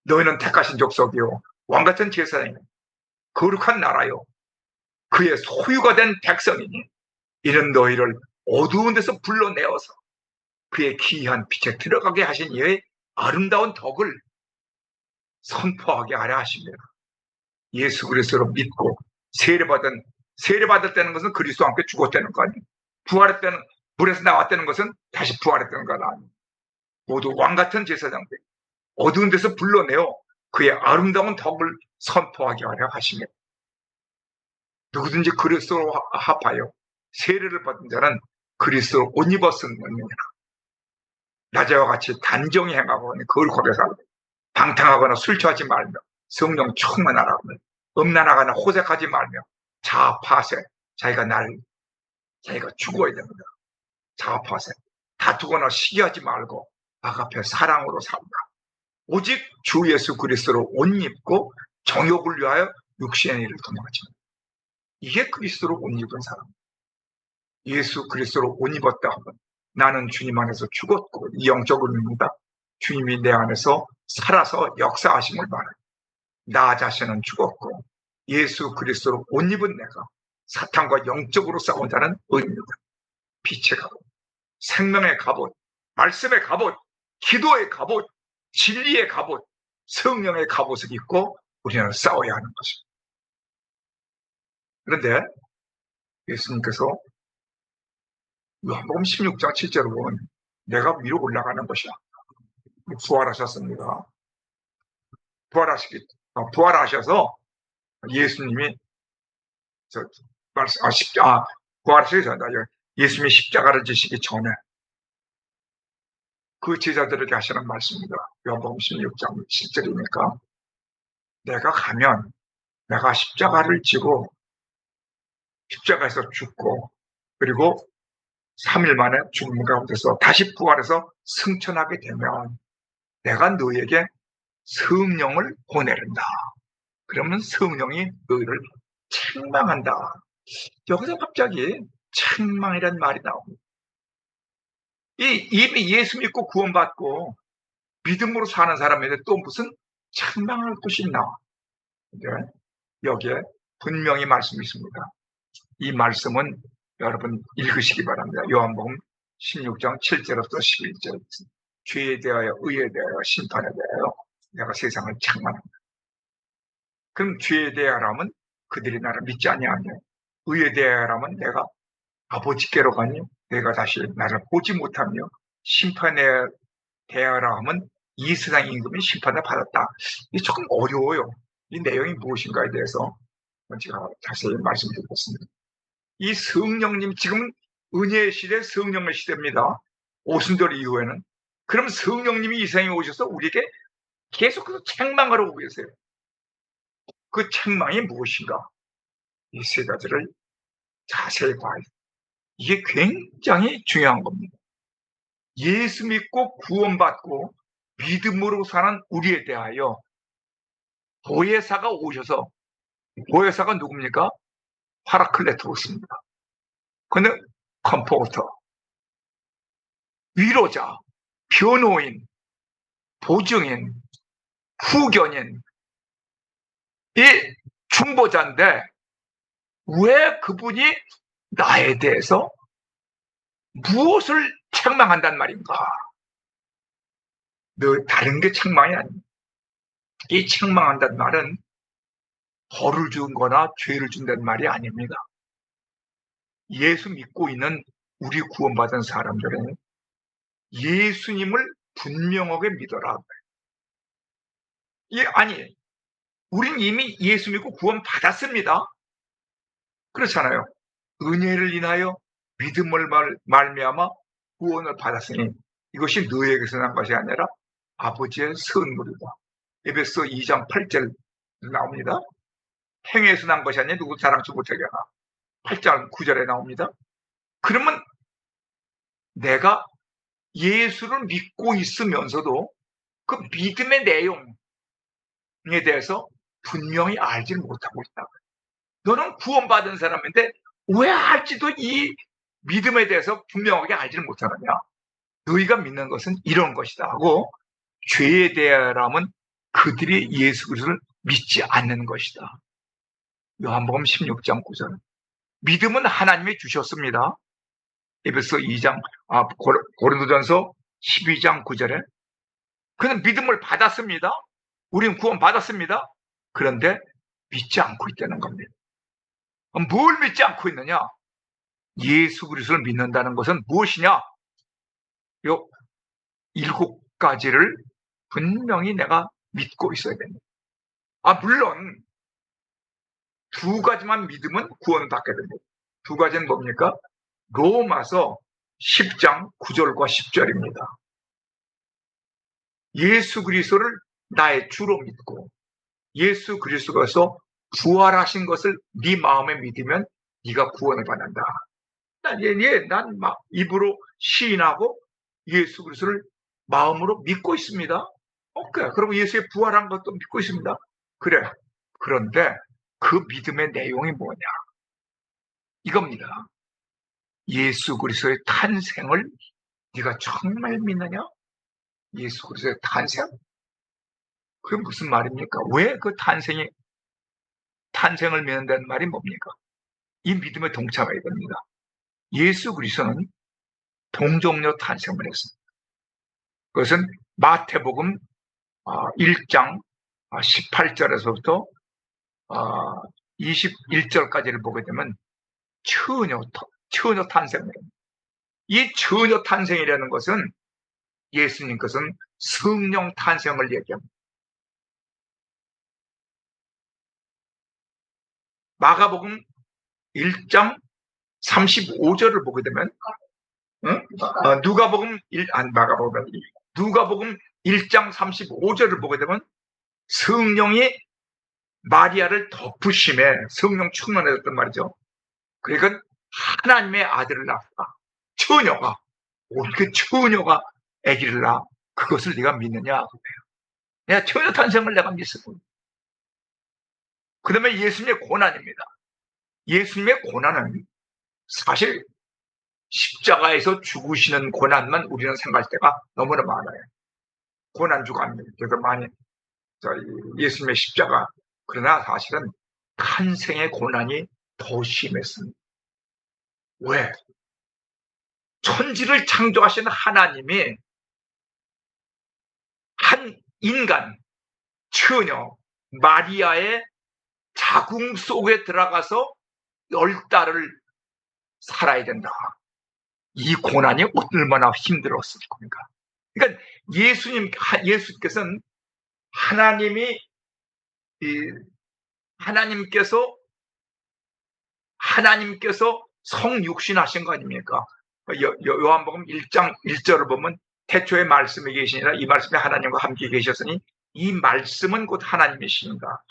너희는 택하신 족속이요 왕같은 제사장이요 거룩한 나라요 그의 소유가 된 백성이니 이는 너희를 어두운 데서 불러내어서 그의 기이한 빛에 들어가게 하신 이의 아름다운 덕을 선포하게 하려 하십니다. 예수 그리스도로 믿고 세례받을 때는 것은 그리스도와 함께 죽었다는 거 아니에요. 부활했다는, 물에서 나왔다는 것은 다시 부활했다는 거 아니에요. 모두 왕같은 제사장들, 어두운 데서 불러내어 그의 아름다운 덕을 선포하게 하려 하십니다. 누구든지 그리스도로 합하여 세례를 받은 자는 그리스도로 옷 입었음이니라. 낮에와 같이 단정히 행하고 그걸 고백하고 방탕하거나 술 취하지 말며 성령 충만하라고 음란하거나 호색하지 말며 자아파세, 자기가 죽어야 됩니다. 자아파세, 다투거나 시기하지 말고 아가페 사랑으로 살다. 오직 주 예수 그리스도로 옷 입고 정욕을 위하여 육신의 일을 도모하지 마. 이게 그리스도로 옷 입은 사람. 예수 그리스도로 옷 입었다 하면 나는 주님 안에서 죽었고 이 영적으로 입니다. 주님이 내 안에서 살아서 역사하심을 말해. 나 자신은 죽었고 예수 그리스도로 옷 입은 내가 사탄과 영적으로 싸운 자는 의입니다. 빛의 갑옷, 생명의 갑옷, 말씀의 갑옷, 기도의 갑옷, 진리의 갑옷, 성령의 갑옷을 입고 우리는 싸워야 하는 것입니다. 그런데 예수님께서 요한복음 16장 7절로 보면 내가 위로 올라가는 것이야. 부활하셨습니다. 부활하셔서 예수님이 부활하셔서 예수님이 십자가를 지시기 전에 그 제자들에게 하시는 말씀입니다. 요한복음 16장 7절이니까 내가 가면 내가 십자가를 지고 십자가에서 죽고 그리고 3일 만에 죽음 가운데서 다시 부활해서 승천하게 되면 내가 너에게 성령을 보내른다. 그러면 성령이 너희를 책망한다. 여기서 갑자기 책망이란 말이 나옵니다. 이미 예수 믿고 구원받고 믿음으로 사는 사람인데 또 무슨 책망할 것이 있나? 여기에 분명히 말씀이 있습니다. 이 말씀은 여러분 읽으시기 바랍니다. 요한복음 16장 7절부터 11절. 죄에 대하여, 의에 대하여, 심판에 대하여 내가 세상을 책망한다. 그럼 죄에 대하여라면 그들이 나를 믿지 아니하며, 의에 대하여라면 내가 아버지께로 가니 내가 다시 나를 보지 못하며, 심판에 대하여라 하면 이 세상 임금이 심판을 받았다. 이게 조금 어려워요. 이 내용이 무엇인가에 대해서 제가 자세히 말씀드리겠습니다. 이 성령님, 지금 은혜의 시대, 성령의 시대입니다. 오순절 이후에는. 그럼 성령님이 이 세상에 오셔서 우리에게 계속해서 책망하러 오고 계세요. 그 책망이 무엇인가? 이 세 가지를 자세히 봐야 돼요. 이게 굉장히 중요한 겁니다. 예수 믿고 구원받고 믿음으로 사는 우리에 대하여 보혜사가 오셔서, 보혜사가 누굽니까? 파라클레토스입니다. 그는 컴포터, 위로자, 변호인, 보증인, 후견인, 이 중보자인데 왜 그분이 나에 대해서 무엇을 책망한단 말인가? 다른 게 책망이 아닙니다. 이 책망한다는 말은 벌을 준 거나 죄를 준다는 말이 아닙니다. 예수 믿고 있는 우리 구원받은 사람들은 예수님을 분명하게 믿어라. 아니, 우린 이미 예수 믿고 구원 받았습니다. 그렇잖아요. 은혜를 인하여 믿음을 말미암아 구원을 받았으니 이것이 너에게서 난 것이 아니라 아버지의 선물이다. 에베소 2장 8절 나옵니다. 행위에서 난 것이 아니라 누구 자랑치 못하게 하나. 8장 9절에 나옵니다. 그러면 내가 예수를 믿고 있으면서도 그 믿음의 내용에 대해서 분명히 알지 못하고 있다. 너는 구원받은 사람인데 왜 알지도 이 믿음에 대해서 분명하게 알지를 못하느냐. 너희가 믿는 것은 이런 것이다 하고, 죄에 대하여라면 그들이 예수 그리스도를 믿지 않는 것이다. 요한복음 16장 9절. 믿음은 하나님이 주셨습니다. 에베소 2장, 고린도전서 12장 9절에. 그는 믿음을 받았습니다. 우리는 구원 받았습니다. 그런데 믿지 않고 있다는 겁니다. 뭘 믿지 않고 있느냐? 예수 그리스도를 믿는다는 것은 무엇이냐? 요 7가지를 분명히 내가 믿고 있어야 됩니다. 물론 2가지만 믿으면 구원을 받게 됩니다. 2가지는 뭡니까? 로마서 10장 9절과 10절입니다. 예수 그리스도를 나의 주로 믿고 예수 그리스도께서 부활하신 것을 네 마음에 믿으면 네가 구원을 받는다. 난 막 입으로 시인하고 예수 그리스도를 마음으로 믿고 있습니다. 오케이. 그리고 예수의 부활한 것도 믿고 있습니다. 그래. 그런데 그 믿음의 내용이 뭐냐? 이겁니다. 예수 그리스도의 탄생을 네가 정말 믿느냐? 예수 그리스도의 탄생? 그게 무슨 말입니까? 왜 그 탄생을 믿는다는 말이 뭡니까? 이 믿음에 동참해야 됩니다. 예수 그리스도는 동정녀 탄생을 했습니다. 그것은 마태복음 1장 18절에서부터 21절까지를 보게 되면 처녀 탄생을 합니다. 이 처녀 탄생이라는 것은 예수님께서는 성령 탄생을 얘기합니다. 마가복음 1장 35절을 보게 되면 누가복음 1장 35절을 보게 되면 성령이 마리아를 덮으심에 성령 충만해졌단 말이죠. 그러니까 하나님의 아들을 낳았다. 처녀가 어떻게 처녀가 아기를 낳아? 그것을 네가 믿느냐? 내가 처녀 탄생을 내가 믿었고, 그 다음에 예수님의 고난입니다. 예수님의 고난은 사실 십자가에서 죽으시는 고난만 우리는 생각할 때가 너무나 많아요. 고난주가 아닙니다. 그래서 많이 예수님의 십자가, 그러나 사실은 탄생의 고난이 더 심했습니다. 왜? 천지를 창조하신 하나님이 한 인간, 처녀, 마리아의 자궁 속에 들어가서 10달을 살아야 된다. 이 고난이 얼마나 힘들었을 겁니까? 그러니까 예수님께서는 하나님께서 성육신하신 거 아닙니까? 요한복음 1장 1절을 보면 태초에 말씀이 계시니라, 이 말씀이 하나님과 함께 계셨으니 이 말씀은 곧 하나님이십니다.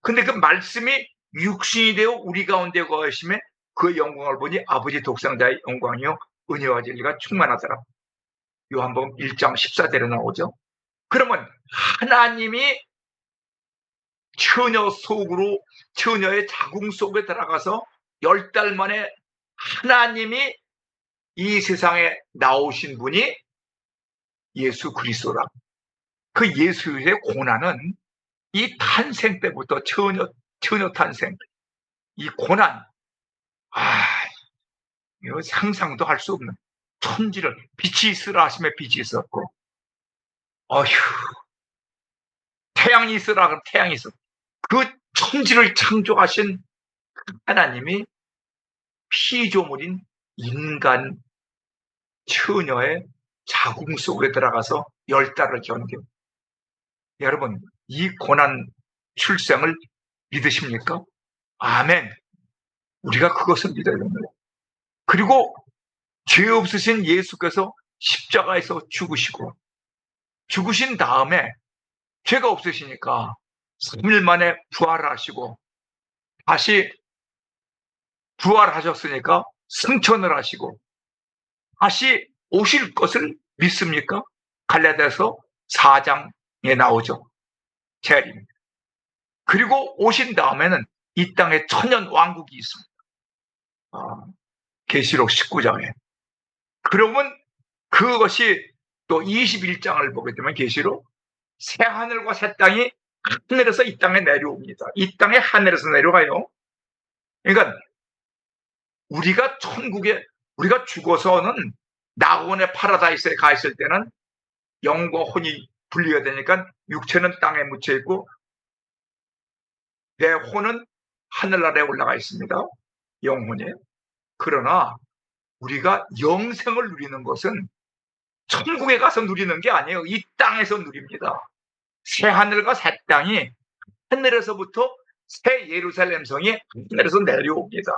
근데 그 말씀이 육신이 되어 우리 가운데 거하심에 그 영광을 보니 아버지 독생자의 영광이요 은혜와 진리가 충만하더라. 요한복음 1장 14절에 나오죠. 그러면 하나님이 처녀의 자궁 속에 들어가서 10달 만에 하나님이 이 세상에 나오신 분이 예수 그리스도라. 그 예수의 고난은 이 탄생 때부터 처녀 탄생, 이 고난, 이거 상상도 할 수 없는 천지를 빛이 있으라 하심에 빛이 있었고, 태양이 있으라 그러면 태양이 있었고, 그 천지를 창조하신 하나님이 피조물인 인간 처녀의 자궁 속에 들어가서 10달을 견뎌. 여러분, 이 고난 출생을 믿으십니까? 아멘. 우리가 그것을 믿어야 됩니다. 그리고 죄 없으신 예수께서 십자가에서 죽으신 다음에 죄가 없으시니까 3일 만에 부활하시고 다시 부활하셨으니까 승천을 하시고 다시 오실 것을 믿습니까? 갈라디아서 4장에 나오죠. 재림입니다. 그리고 오신 다음에는 이 땅에 천년 왕국이 있습니다. 계시록 19장에. 그러면 그것이 또 21장을 보게 되면 계시록 새 하늘과 새 땅이 하늘에서 이 땅에 내려옵니다. 이 땅에 하늘에서 내려가요. 그러니까 우리가 천국에, 우리가 죽어서는 낙원의 파라다이스에 가 있을 때는 영과 혼이 분리가 되니까 육체는 땅에 묻혀 있고 내 혼은 하늘나라에 올라가 있습니다. 영혼이. 그러나 우리가 영생을 누리는 것은 천국에 가서 누리는 게 아니에요. 이 땅에서 누립니다. 새 하늘과 새 땅이 하늘에서부터 새 예루살렘 성이 하늘에서 내려옵니다.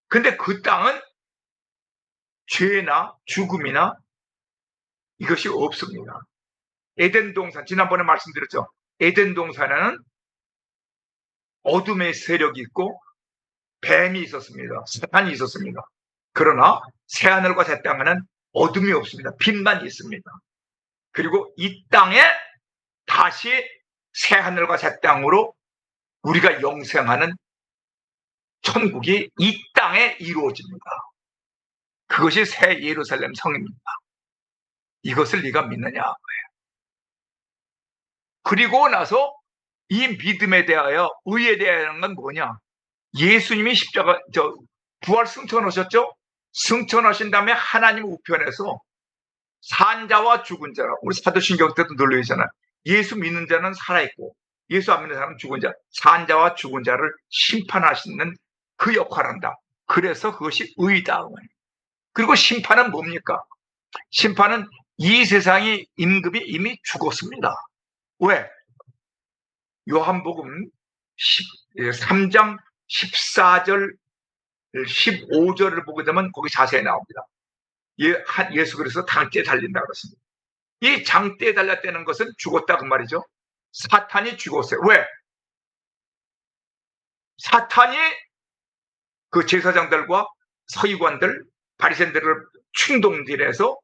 근데 그 땅은 죄나 죽음이나 이것이 없습니다. 에덴 동산, 지난번에 말씀드렸죠. 에덴 동산에는 어둠의 세력이 있고 뱀이 있었습니다. 사탄이 있었습니다. 그러나 새하늘과 새 땅에는 어둠이 없습니다. 빛만 있습니다. 그리고 이 땅에 다시 새하늘과 새 땅으로 우리가 영생하는 천국이 이 땅에 이루어집니다. 그것이 새 예루살렘 성입니다. 이것을 네가 믿느냐? 그리고 나서 이 믿음에 대하여, 의에 대하여는 건 뭐냐? 예수님이 십자가, 부활 승천하셨죠? 승천하신 다음에 하나님 우편에서 산자와 죽은 자라, 우리 사도신경 때도 늘 얘기하잖아요. 예수 믿는 자는 살아있고 예수 안 믿는 사람은 죽은 자, 산자와 죽은 자를 심판하시는 그 역할을 한다. 그래서 그것이 의다. 그리고 심판은 뭡니까? 심판은 이 세상의 임금이 이미 죽었습니다. 왜? 요한복음 3장 14절 15절을 보게 되면 거기 자세히 나옵니다. 예수 그리스도 장대에 달린다 그랬습니다. 이 장대에 달렸다는 것은 죽었다 그 말이죠. 사탄이 죽었어요. 왜? 사탄이 그 제사장들과 서기관들, 바리새인들을 충동질해서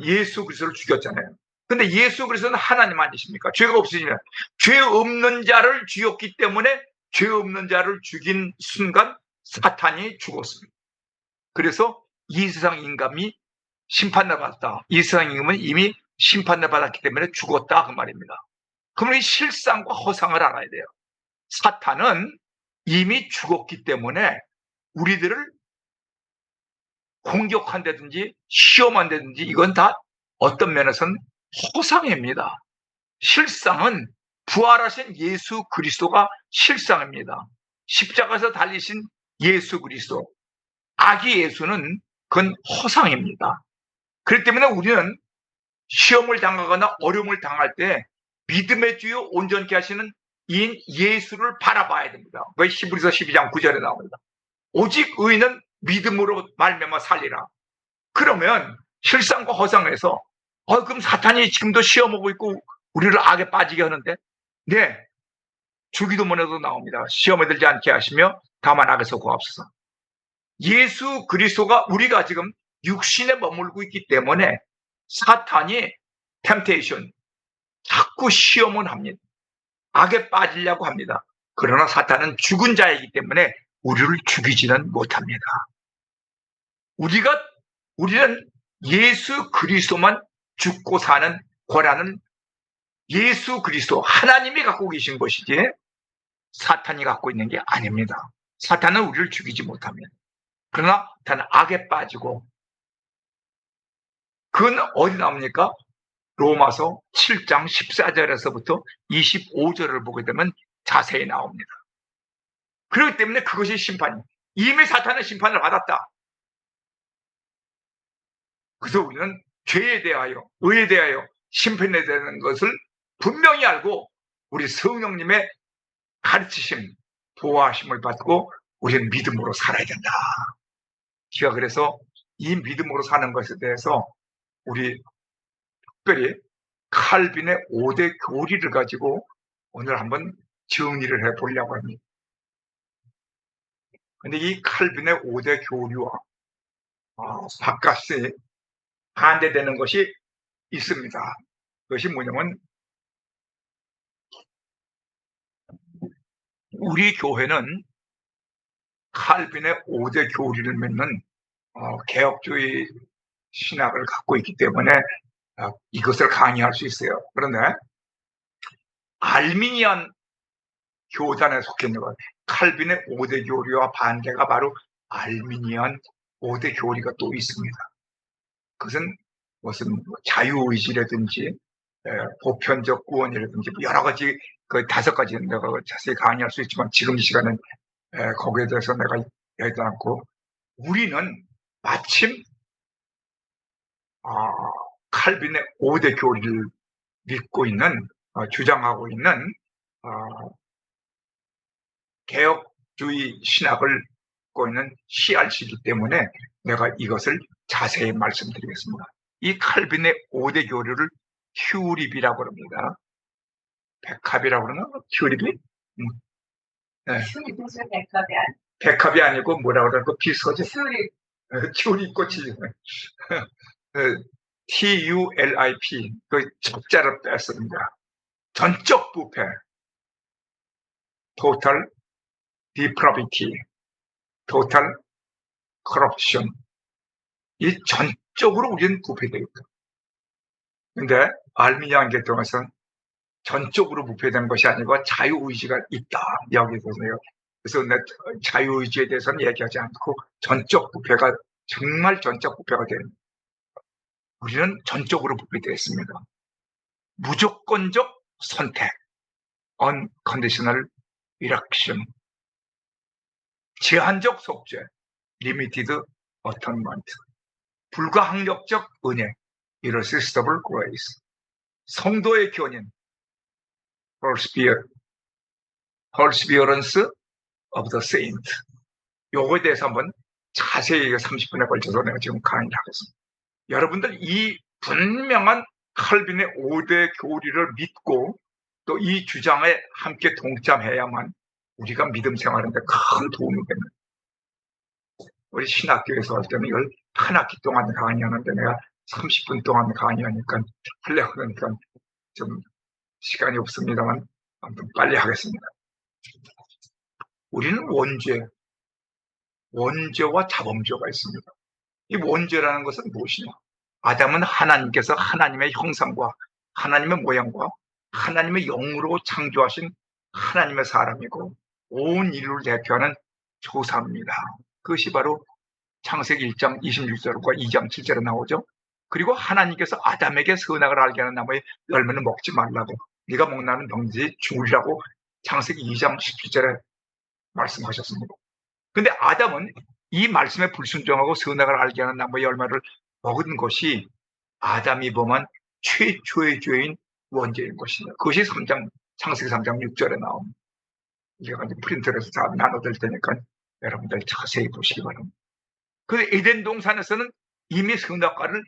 예수 그리스도를 죽였잖아요. 근데 예수 그리스도는 하나님 아니십니까? 죄가 없으시면 죄 없는 자를 죽였기 때문에 죄 없는 자를 죽인 순간 사탄이 죽었습니다. 그래서 이 세상 인간이 심판을 받았다. 이 세상 인간은 이미 심판을 받았기 때문에 죽었다 그 말입니다. 그러면 이 실상과 허상을 알아야 돼요. 사탄은 이미 죽었기 때문에 우리들을 공격한다든지 시험한다든지 이건 다 어떤 면에서는 허상입니다. 실상은 부활하신 예수 그리스도가 실상입니다. 십자가에서 달리신 예수 그리스도, 아기 예수는 그건 허상입니다. 그렇기 때문에 우리는 시험을 당하거나 어려움을 당할 때 믿음의 주요 온전케 하시는 이인 예수를 바라봐야 됩니다. 왜 히브리서 12장 9절에 나옵니다. 오직 의인은 믿음으로 말미암아 살리라. 그러면 실상과 허상에서 그럼 사탄이 지금도 시험하고 있고 우리를 악에 빠지게 하는데, 네, 주기도문에도 나옵니다. 시험에 들지 않게 하시며 다만 악에서 구하옵소서. 예수 그리스도가, 우리가 지금 육신에 머물고 있기 때문에 사탄이 템테이션, 자꾸 시험을 합니다. 악에 빠지려고 합니다. 그러나 사탄은 죽은 자이기 때문에 우리를 죽이지는 못합니다. 우리는 예수 그리스도만 죽고 사는 권한은 예수 그리스도, 하나님이 갖고 계신 것이지 사탄이 갖고 있는 게 아닙니다. 사탄은 우리를 죽이지 못합니다. 그러나 사탄은 악에 빠지고, 그건 어디 나옵니까? 로마서 7장 14절에서부터 25절을 보게 되면 자세히 나옵니다. 그렇기 때문에 그것이 심판입니다. 이미 사탄은 심판을 받았다. 그래서 우리는 죄에 대하여, 의에 대하여 심판에 대한 것을 분명히 알고 우리 성령님의 가르치심, 보호하심을 받고 우리는 믿음으로 살아야 된다. 제가 그래서 이 믿음으로 사는 것에 대해서 우리 특별히 칼빈의 5대 교리를 가지고 오늘 한번 정리를 해보려고 합니다. 근데 이 칼빈의 5대 교리와 바깥에 반대되는 것이 있습니다. 그것이 뭐냐면, 우리 교회는 칼빈의 5대 교리를 믿는 개혁주의 신학을 갖고 있기 때문에 이것을 강의할 수 있어요. 그런데 알미니안 교단에 속해 있는 것. 칼빈의 5대 교리와 반대가 바로 알미니안 5대 교리가 또 있습니다. 그것은 무슨 자유의지라든지 보편적 구원이라든지 여러 가지 그 5가지 내가 자세히 강의할 수 있지만 지금 이 시간은 거기에 대해서 내가 얘기하지 않고, 우리는 마침 칼빈의 5대 교리를 믿고 있는 주장하고 있는 개혁주의 신학을 믿고 있는 CRC이기 때문에 내가 이것을 자세히 말씀드리겠습니다. 이 칼빈의 5대 교리를 튜립이라고 합니다. 백합이라고 그러나? 튜립이? 네. 백합이 아니고 뭐라고 그러고 비슷하지? 튜립 꽃이 TULIP 그 적자를 뺐습니다. 전적 부패, total depravity, total corruption. 이 전적으로 우리는 부패되어 있다. 근데 알미니안 계통에서는 전적으로 부패된 것이 아니고 자유의지가 있다. 여기서 그래서 자유의지에 대해서는 얘기하지 않고 전적 부패가, 정말 전적 부패가 되는, 우리는 전적으로 부패되어 있습니다. 무조건적 선택, unconditional election, 제한적 속죄, limited atonement, 불가항력적 은혜, irresistible grace, 성도의 견인, perseverance of the saint. 요거에 대해서 한번 자세히 30분에 걸쳐서 내가 지금 강의를 하겠습니다. 여러분들 이 분명한 칼빈의 5대 교리를 믿고 또 이 주장에 함께 동참해야만 우리가 믿음 생활하는데 큰 도움이 됩니다. 우리 신학교에서 할 때는 이걸 한 학기 동안 강의하는데 내가 30분 동안 강의하니까 하려고 그러니까 좀 시간이 없습니다만 아무튼 빨리 하겠습니다. 우리는 원죄와 자범죄가 있습니다. 이 원죄라는 것은 무엇이냐? 아담은 하나님께서 하나님의 형상과 하나님의 모양과 하나님의 영으로 창조하신 하나님의 사람이고 온 인류를 대표하는 조사입니다. 그것이 바로 창세기 1장 26절과 2장 7절에 나오죠. 그리고 하나님께서 아담에게 선악을 알게 하는 나무의 열매는 먹지 말라고, 네가 먹나는 병지 죽으리라고 창세기 2장 17절에 말씀하셨습니다. 근데 아담은 이 말씀에 불순종하고 선악을 알게 하는 나무의 열매를 먹은 것이 아담이 범한 최초의 죄인 원죄인 것입니다. 그것이 창세기 3장 6절에 나옵니다. 이게 프린트를 해서 다 나눠드릴 테니까 여러분들 자세히 보시기 바랍니다. 그 에덴 동산에서는 이미 선악과를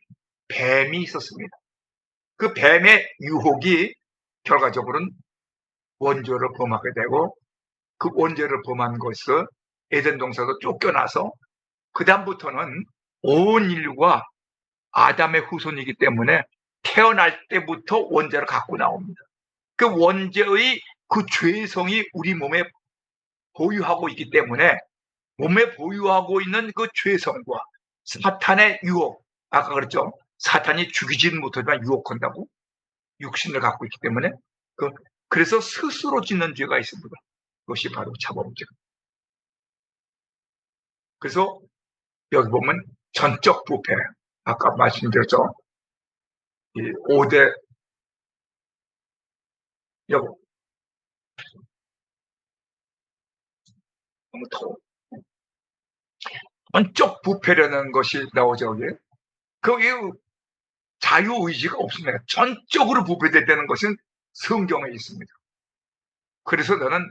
뱀이 있었습니다. 그 뱀의 유혹이 결과적으로는 원죄를 범하게 되고, 그 원죄를 범한 것을 에덴 동산에서 쫓겨나서 그 다음부터는 온 인류가 아담의 후손이기 때문에 태어날 때부터 원죄를 갖고 나옵니다. 그 원죄의 그 죄성이 우리 몸에 보유하고 있기 때문에 몸에 보유하고 있는 그 죄성과 사탄의 유혹, 아까 그랬죠? 사탄이 죽이지는 못하지만 유혹한다고, 육신을 갖고 있기 때문에 그래서 스스로 짓는 죄가 있습니다. 그것이 바로 자범죄. 그래서 여기 보면 전적 부패, 아까 말씀드렸죠? 이 5대 여보 너무 더워. 전적 부패라는 것이 나오죠. 거기에 자유의지가 없습니다. 전적으로 부패되는 것은 성경에 있습니다. 그래서 나는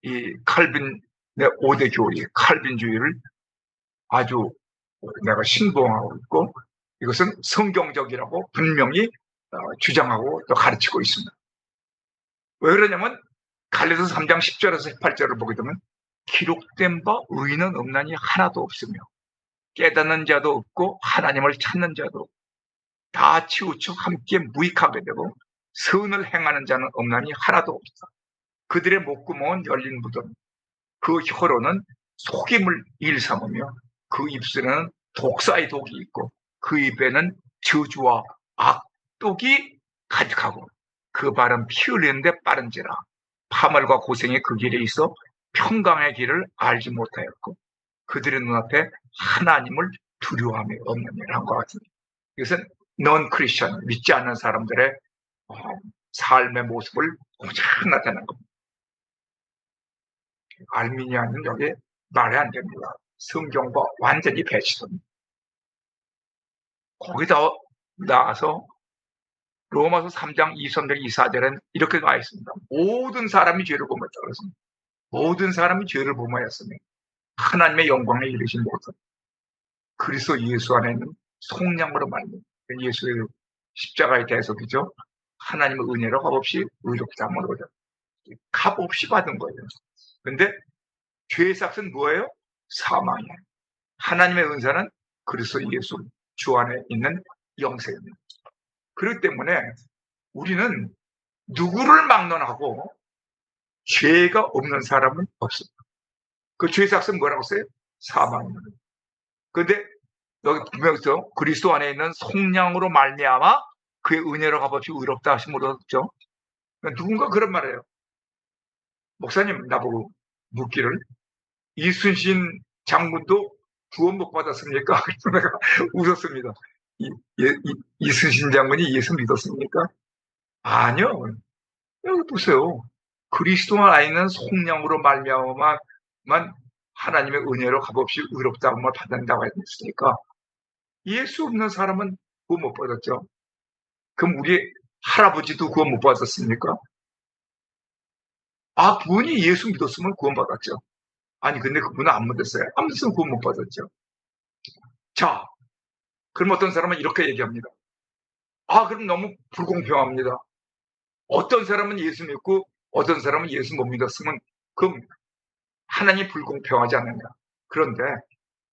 이 칼빈의 5대 교리, 칼빈주의를 아주 내가 신봉하고 있고, 이것은 성경적이라고 분명히 주장하고 또 가르치고 있습니다. 왜 그러냐면 갈라디아서 3장 10절에서 18절을 보게 되면 기록된 바 의인은 없나니 하나도 없으며 깨닫는 자도 없고 하나님을 찾는 자도 없고 다 치우쳐 함께 무익하게 되고 선을 행하는 자는 없나니 하나도 없다. 그들의 목구멍은 열린 무덤, 그 혀로는 속임을 일삼으며 그 입술에는 독사의 독이 있고 그 입에는 저주와 악독이 가득하고 그 발은 피 흘리는데 빠른지라. 파멸과 고생이 그 길에 있어 평강의 길을 알지 못하였고 그들의 눈앞에 하나님을 두려워함이 없는 일을 한 것 같습니다. 이것은 넌 크리스천, 믿지 않는 사람들의 삶의 모습을 고작 나타낸 겁니다. 알미니아는 여기 말이 안 됩니다. 성경과 완전히 배치됩니다. 거기다 나와서 로마서 3장 23절 24절은 이렇게 나와 있습니다. 모든 사람이 죄를 범했다 그랬습니다. 모든 사람이 죄를 범하였으니 하나님의 영광에 이르신 못한 그리스도 예수 안에 있는 속량으로 말미암아 예수의 십자가에 대해서 그죠? 하나님의 은혜로 값없이 의롭게 함으로 값없이 받은 거예요. 근데 죄의 삭은 뭐예요? 사망이에요. 하나님의 은사는 그리스도 예수 주 안에 있는 영생입니다. 그렇기 때문에 우리는 누구를 막론하고 죄가 없는 사람은 없습니다. 그 죄의 삭은 뭐라고 써요? 사망입니다. 그런데 여기 분명히 써 그리스도 안에 있는 속량으로 말미암아 그의 은혜로 값없이 의롭다 하심으로 없죠. 누군가 그런 말이에요. 목사님 나보고 묻기를 이순신 장군도 구원 못 받았습니까? 내가 웃었습니다. 이순신 장군이 예수 믿었습니까? 아니요. 여기 보세요. 그리스도 안에 있는 속량으로 말미암아만 하나님의 은혜로 값없이 의롭다함을 받는다고 했으니까 예수 없는 사람은 구원 못 받았죠. 그럼 우리 할아버지도 구원 못 받았습니까? 아, 그분이 예수 믿었으면 구원 받았죠. 아니 근데 그분은 안 믿었어요. 안 믿었으면 구원 못 받았죠. 자, 그럼 어떤 사람은 이렇게 얘기합니다. 아, 그럼 너무 불공평합니다. 어떤 사람은 예수 믿고 어떤 사람은 예수 못 믿었으면 그럼 하나님이 불공평하지 않느냐. 그런데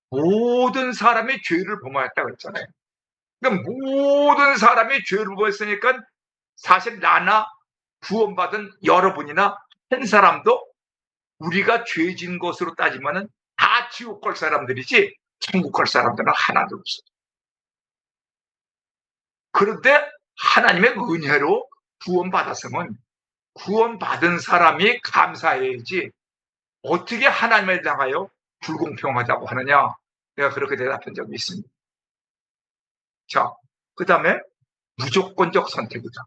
모든 사람이 죄를 범하였다고 했잖아요. 그러니까 모든 사람이 죄를 범했으니까 사실 나나 구원받은 여러분이나 한 사람도 우리가 죄진 것으로 따지면은 다 지옥 갈 사람들이지 천국 갈 사람들은 하나도 없어요. 그런데 하나님의 은혜로 구원받았으면 구원받은 사람이 감사해야지 어떻게 하나님을 향하여 불공평하다고 하느냐. 내가 그렇게 대답한 적이 있습니다. 자, 그 다음에 무조건적 선택이다.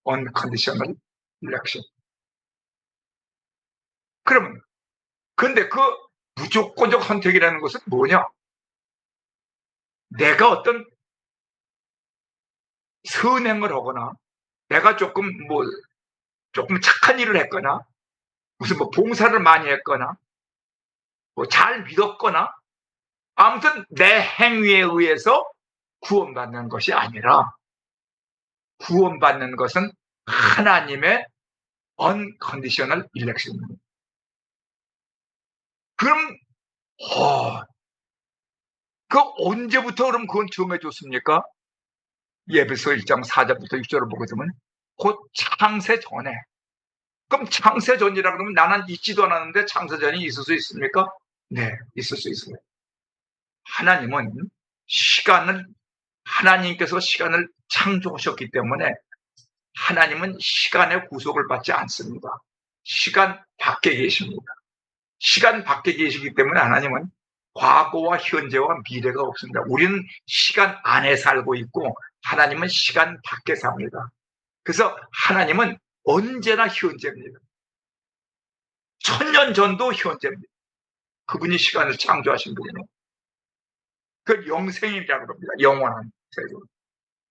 unconditional election. 그러면 근데 그 무조건적 선택이라는 것은 뭐냐? 내가 어떤 선행을 하거나 내가 조금 착한 일을 했거나 무슨 봉사를 많이 했거나 잘 믿었거나 아무튼 내 행위에 의해서 구원받는 것이 아니라 구원받는 것은 하나님의 unconditional election입니다. 그럼 그 언제부터 그럼 그건 정해졌습니까? 예배서 1장 4절부터 6절을 보게 되면 곧 창세 전에. 그럼 창세 전이라 그러면 나는 있지도 않았는데 창세 전이 있을 수 있습니까? 네, 있을 수 있습니다. 하나님께서 시간을 창조하셨기 때문에 하나님은 시간의 구속을 받지 않습니다. 시간 밖에 계십니다. 시간 밖에 계시기 때문에 하나님은 과거와 현재와 미래가 없습니다. 우리는 시간 안에 살고 있고 하나님은 시간 밖에 삽니다. 그래서 하나님은 언제나 현재입니다. 1000년 전도 현재입니다. 그분이 시간을 창조하신 분이에요. 그 영생이라고 합니다. 영원한 세계.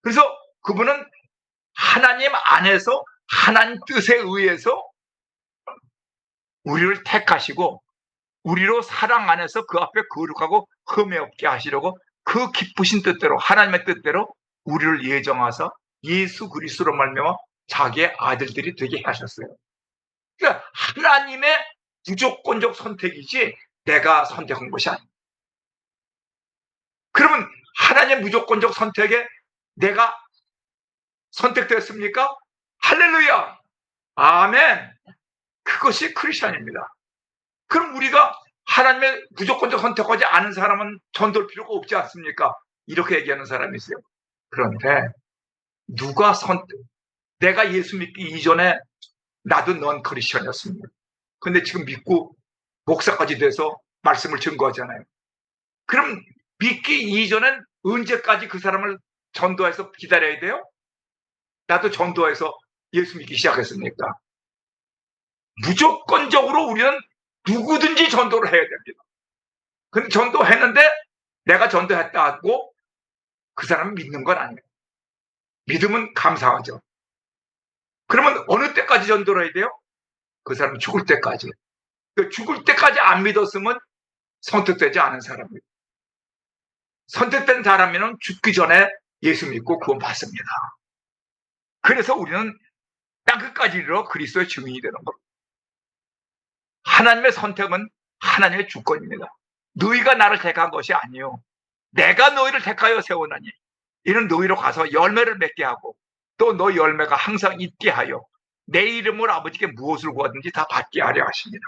그래서 그분은 하나님 안에서 하나님 뜻에 의해서 우리를 택하시고 우리로 사랑 안에서 그 앞에 거룩하고 흠이 없게 하시려고 그 기쁘신 뜻대로 하나님의 뜻대로 우리를 예정하사 예수 그리스도로 말미암아 자기의 아들들이 되게 하셨어요. 그러니까 하나님의 무조건적 선택이지 내가 선택한 것이 아닙니다. 그러면 하나님의 무조건적 선택에 내가 선택됐습니까? 할렐루야! 아멘! 그것이 크리스천입니다. 그럼 우리가 하나님의 무조건적 선택하지 않은 사람은 전도할 필요가 없지 않습니까? 이렇게 얘기하는 사람이 있어요. 그런데 내가 예수 믿기 이전에 나도 넌 크리스천이었습니다. 근데 지금 믿고 목사까지 돼서 말씀을 증거하잖아요. 그럼 믿기 이전엔 언제까지 그 사람을 전도해서 기다려야 돼요? 나도 전도해서 예수 믿기 시작했습니까? 무조건적으로 우리는 누구든지 전도를 해야 됩니다. 근데 전도했는데 내가 전도했다고 그 사람을 믿는 건 아니에요. 믿으면 감사하죠. 그러면 어느 때까지 전도를 해야 돼요? 그 사람이 죽을 때까지. 죽을 때까지 안 믿었으면 선택되지 않은 사람이에요. 선택된 사람이면 죽기 전에 예수 믿고 구원 받습니다. 그래서 우리는 땅끝까지 이르러 그리스도의 증인이 되는 겁니다. 하나님의 선택은 하나님의 주권입니다. 너희가 나를 택한 것이 아니요 내가 너희를 택하여 세우나니 이는 너희로 가서 열매를 맺게 하고 또 너 열매가 항상 있게 하여 내 이름으로 아버지께 무엇을 구하든지 다 받게 하려 하십니다.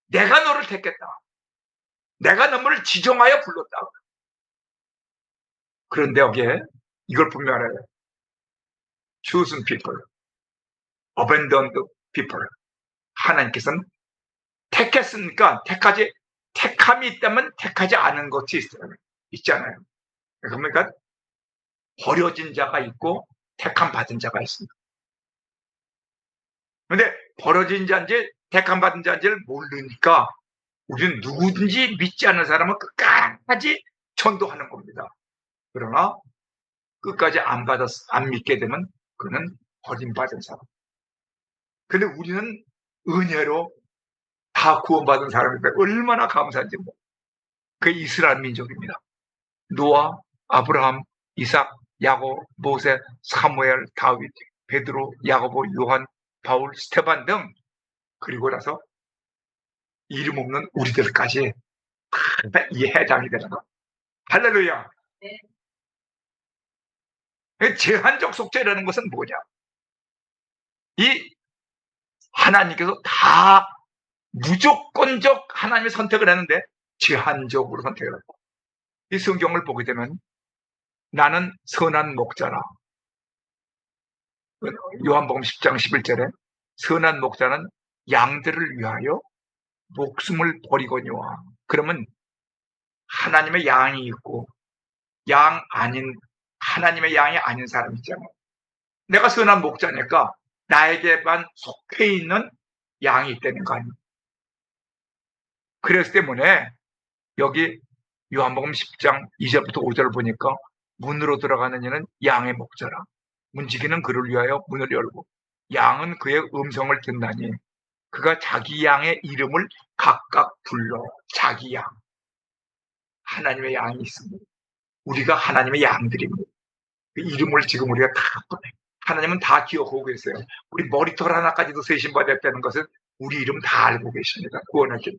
내가 너를 택했다. 내가 너를 지정하여 불렀다. 그런데 여기에 이걸 분명히 알아요. chosen people, abandoned people. 하나님께서는 택했으니까 택함이 있다면 택하지 않은 것이 있잖아요. 그러니까 버려진 자가 있고 택함 받은 자가 있습니다. 그런데 버려진 자인지 택함 받은 자인지를 모르니까 우리는 누구든지 믿지 않는 사람은 끝까지 전도하는 겁니다. 그러나 끝까지 안 믿게 되면 그는 버림받은 사람. 근데 우리는 은혜로 다 구원받은 사람인데 얼마나 감사한지. 그게 이스라엘 민족입니다. 노아, 아브라함, 이삭, 야곱, 모세, 사무엘, 다윗, 베드로, 야고보, 요한, 바울, 스테반 등 그리고 나서 이름 없는 우리들까지 다 이 해당이 되는 거. 할렐루야. 네. 제한적 속죄라는 것은 뭐냐? 이 하나님께서 다 무조건적 하나님의 선택을 했는데 제한적으로 선택을 했다. 이 성경을 보게 되면 나는 선한 목자라. 요한복음 10장 11절에 선한 목자는 양들을 위하여 목숨을 버리거니와. 그러면 하나님의 양이 있고 양 아닌 하나님의 양이 아닌 사람 있잖아요. 내가 선한 목자니까 나에게만 속해 있는 양이 있다는 거 아니에요. 그랬기 때문에 여기 요한복음 10장 2절부터 5절을 보니까 문으로 들어가는 이는 양의 목자라. 문지기는 그를 위하여 문을 열고 양은 그의 음성을 듣나니 그가 자기 양의 이름을 각각 불러. 자기 양. 하나님의 양이 있습니다. 우리가 하나님의 양들입니다. 그 이름을 지금 우리가 다 하나님은 다 기억하고 계세요. 우리 머리털 하나까지도 세신받았다는 것은 우리 이름 다 알고 계십니다. 구원하길.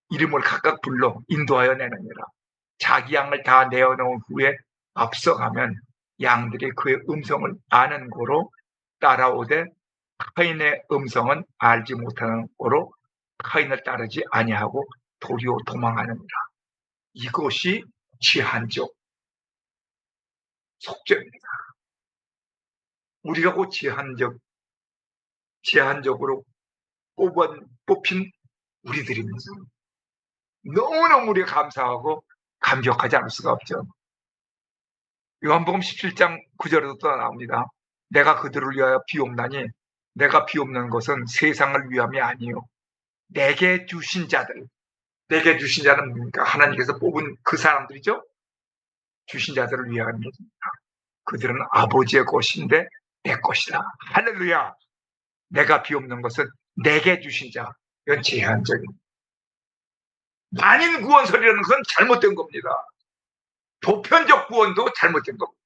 이름을 각각 불러 인도하여 내느니라. 자기 양을 다 내어놓은 후에 앞서가면 양들이 그의 음성을 아는 고로 따라오되 타인의 음성은 알지 못하는 고로 타인을 따르지 아니하고 도리어 도망하느니라. 이것이 제한적 속죄입니다. 우리가 곧 제한적으로 뽑힌 우리들입니다. 너무너무 우리가 감사하고 감격하지 않을 수가 없죠. 요한복음 17장 9절에도 또 나옵니다. 내가 그들을 위하여 비옵나니 내가 비옵는 것은 세상을 위함이 아니요 내게 주신 자들. 내게 주신 자는 뭡니까? 하나님께서 뽑은 그 사람들이죠. 주신 자들을 위함입니다. 그들은 아버지의 것인데 내 것이다. 할렐루야. 내가 비옵는 것은 내게 주신 자. 이건 제한적입니다. 만인 구원설이라는 것은 잘못된 겁니다. 보편적 구원도 잘못된 겁니다.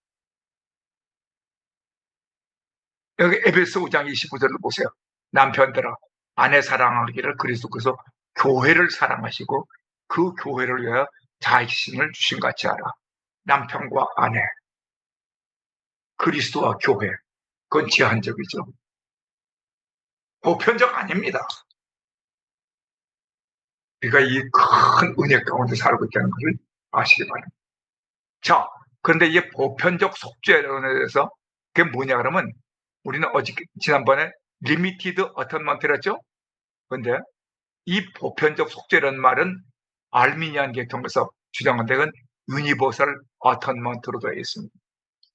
여기 에베소 5장 29절을 보세요. 남편들아 아내 사랑하기를 그리스도께서 교회를 사랑하시고 그 교회를 위하여 자신을 주신 같이 하라. 남편과 아내, 그리스도와 교회, 그건 제한적이죠. 보편적 아닙니다. 우리가 이 큰 은혜 가운데 살고 있다는 것을 아시기 바랍니다. 자, 그런데 이게 보편적 속죄론에 대해서 그게 뭐냐 그러면 우리는 지난번에 리미티드 어턴먼트를 했죠. 그런데 이 보편적 속죄라는 말은 알미니안 계통에서 주장한 데는 유니버설 어턴먼트로 되어 있습니다.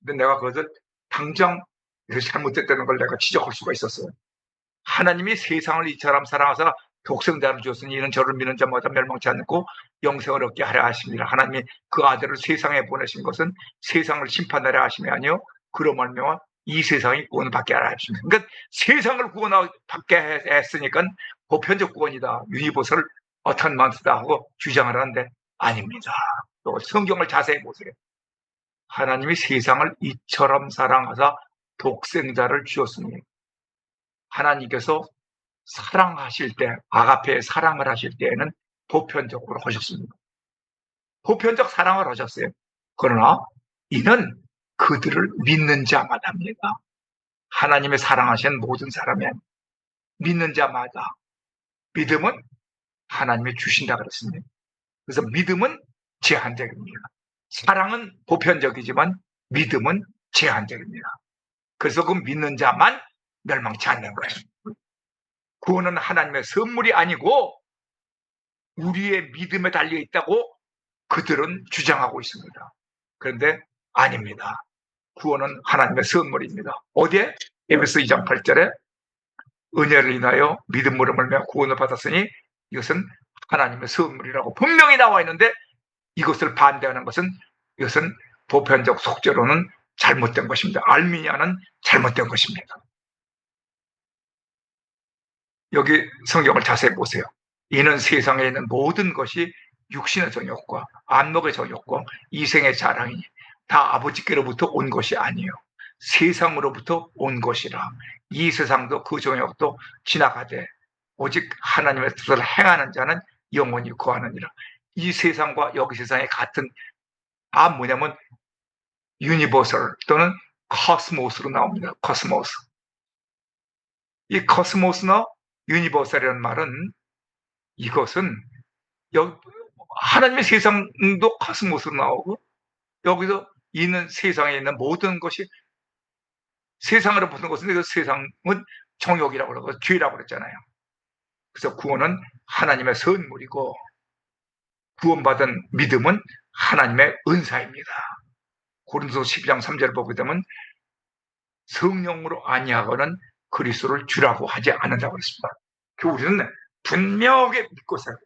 근데 내가 그것을 당장 이것이 잘못됐다는 걸 내가 지적할 수가 있었어요. 하나님이 세상을 이처럼 사랑하사 독생자를 주었으니 이는 저를 믿는 자마다 멸망치 않고 영생을 얻게 하려 하십니다. 하나님이 그 아들을 세상에 보내신 것은 세상을 심판하려 하심이 아니요 그로 말미암아 이 세상이 구원을 받게 하려 하십니다. 그러니까 세상을 구원받게 했으니까 보편적 구원이다. 유니버설 어턴먼트다 하고 주장을 하는데 아닙니다. 또 성경을 자세히 보세요. 하나님이 세상을 이처럼 사랑하사 독생자를 주었으니 하나님께서 사랑하실 때, 아가페의 사랑을 하실 때에는 보편적으로 하셨습니다. 보편적 사랑을 하셨어요. 그러나 이는 그들을 믿는 자마다입니다. 하나님의 사랑하신 모든 사람이 믿는 자마다. 믿음은 하나님이 주신다 그랬습니다. 그래서 믿음은 제한적입니다. 사랑은 보편적이지만 믿음은 제한적입니다. 그래서 그 믿는 자만 멸망치 않는 거예요. 구원은 하나님의 선물이 아니고 우리의 믿음에 달려 있다고 그들은 주장하고 있습니다. 그런데 아닙니다. 구원은 하나님의 선물입니다. 어디에? 에베소 2장 8절에 은혜를 인하여 믿음으로 말미암아 구원을 받았으니 이것은 하나님의 선물이라고 분명히 나와 있는데 이것을 반대하는 것은 이것은 보편적 속죄로는 잘못된 것입니다. 알미니아는 잘못된 것입니다. 여기 성경을 자세히 보세요. 이는 세상에 있는 모든 것이 육신의 정욕과 안목의 정욕과 이생의 자랑이니 다 아버지께로부터 온 것이 아니요 세상으로부터 온 것이라. 이 세상도 그 정욕도 지나가되 오직 하나님의 뜻을 행하는 자는 영원히 거하느니라. 이 세상과 여기 세상이 같은 뭐냐면 유니버설 또는 코스모스로 나옵니다. 코스모스. 이 코스모스나 유니버설이라는 말은 이것은 하나님의 세상도 코스모스로 나오고 여기서 있는 세상에 있는 모든 것이 세상으로 보는 것은 그 세상은 정욕이라고 그러고 죄라고 그랬잖아요. 그래서 구원은 하나님의 선물이고 구원받은 믿음은 하나님의 은사입니다. 고린도서 12장 3절을 보게 되면 성령으로 아니하고는 그리스도를 주라고 하지 않는다고 했습니다. 우리는 분명하게 믿고 살아요.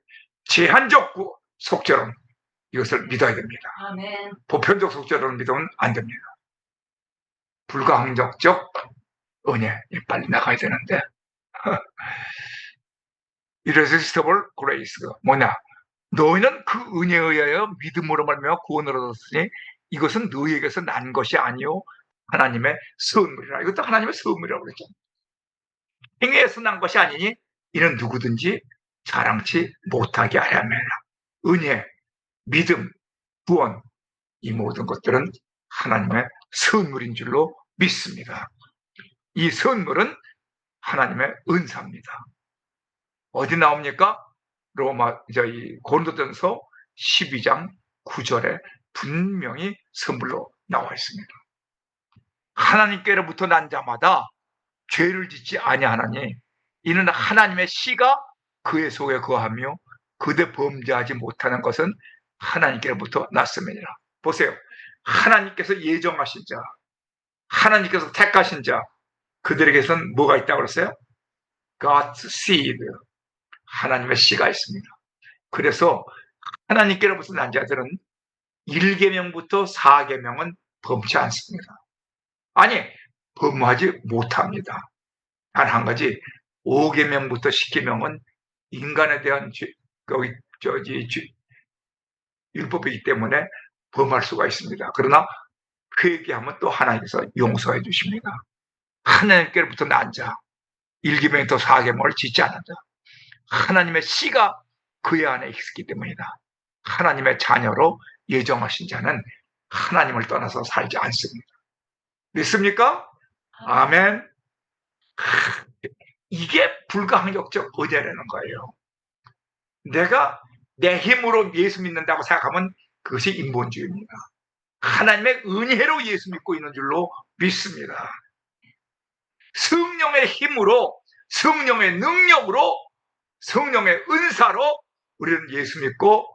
제한적 속죄론 이것을 믿어야 됩니다. 아멘. 보편적 속죄론을 믿으면 안 됩니다. 불가항력적 은혜 빨리 나가야 되는데 irresistible grace가 뭐냐? 너희는 그 은혜에 의하여 믿음으로 말미암아 구원을 얻었으니 이것은 너희에게서 난 것이 아니요 하나님의 선물이라. 이것도 하나님의 선물이라고 그랬죠. 행위에서 난 것이 아니니 이는 누구든지 자랑치 못하게 하려 함이라. 은혜, 믿음, 구원 이 모든 것들은 하나님의 선물인 줄로 믿습니다. 이 선물은 하나님의 은사입니다. 어디 나옵니까? 고린도전서 12장 9절에 분명히 선물로 나와 있습니다. 하나님께로부터 난 자마다 죄를 짓지 아니하나니 이는 하나님의 씨가 그의 속에 거하며 그대 범죄하지 못하는 것은 하나님께로부터 났음이니라. 보세요. 하나님께서 예정하신 자, 하나님께서 택하신 자, 그들에게서는 뭐가 있다고 그랬어요? God's seed, 하나님의 씨가 있습니다. 그래서 하나님께로부터 난 자들은 1계명부터 4계명은 범치 않습니다. 아니, 범하지 못합니다. 단 한 가지 5계명부터 10계명은 인간에 대한 율법이기 때문에 범할 수가 있습니다. 그러나 회개하면 또 하나님께서 용서해 주십니다. 하나님께로부터 난 자, 1계명부터 4계명을 짓지 않는다. 하나님의 씨가 그의 안에 있기 때문이다. 하나님의 자녀로 예정하신 자는 하나님을 떠나서 살지 않습니다. 믿습니까? 아멘. 이게 불가항력적 은혜라는 거예요. 내가 내 힘으로 예수 믿는다고 생각하면 그것이 인본주의입니다. 하나님의 은혜로 예수 믿고 있는 줄로 믿습니다. 성령의 힘으로, 성령의 능력으로, 성령의 은사로 우리는 예수 믿고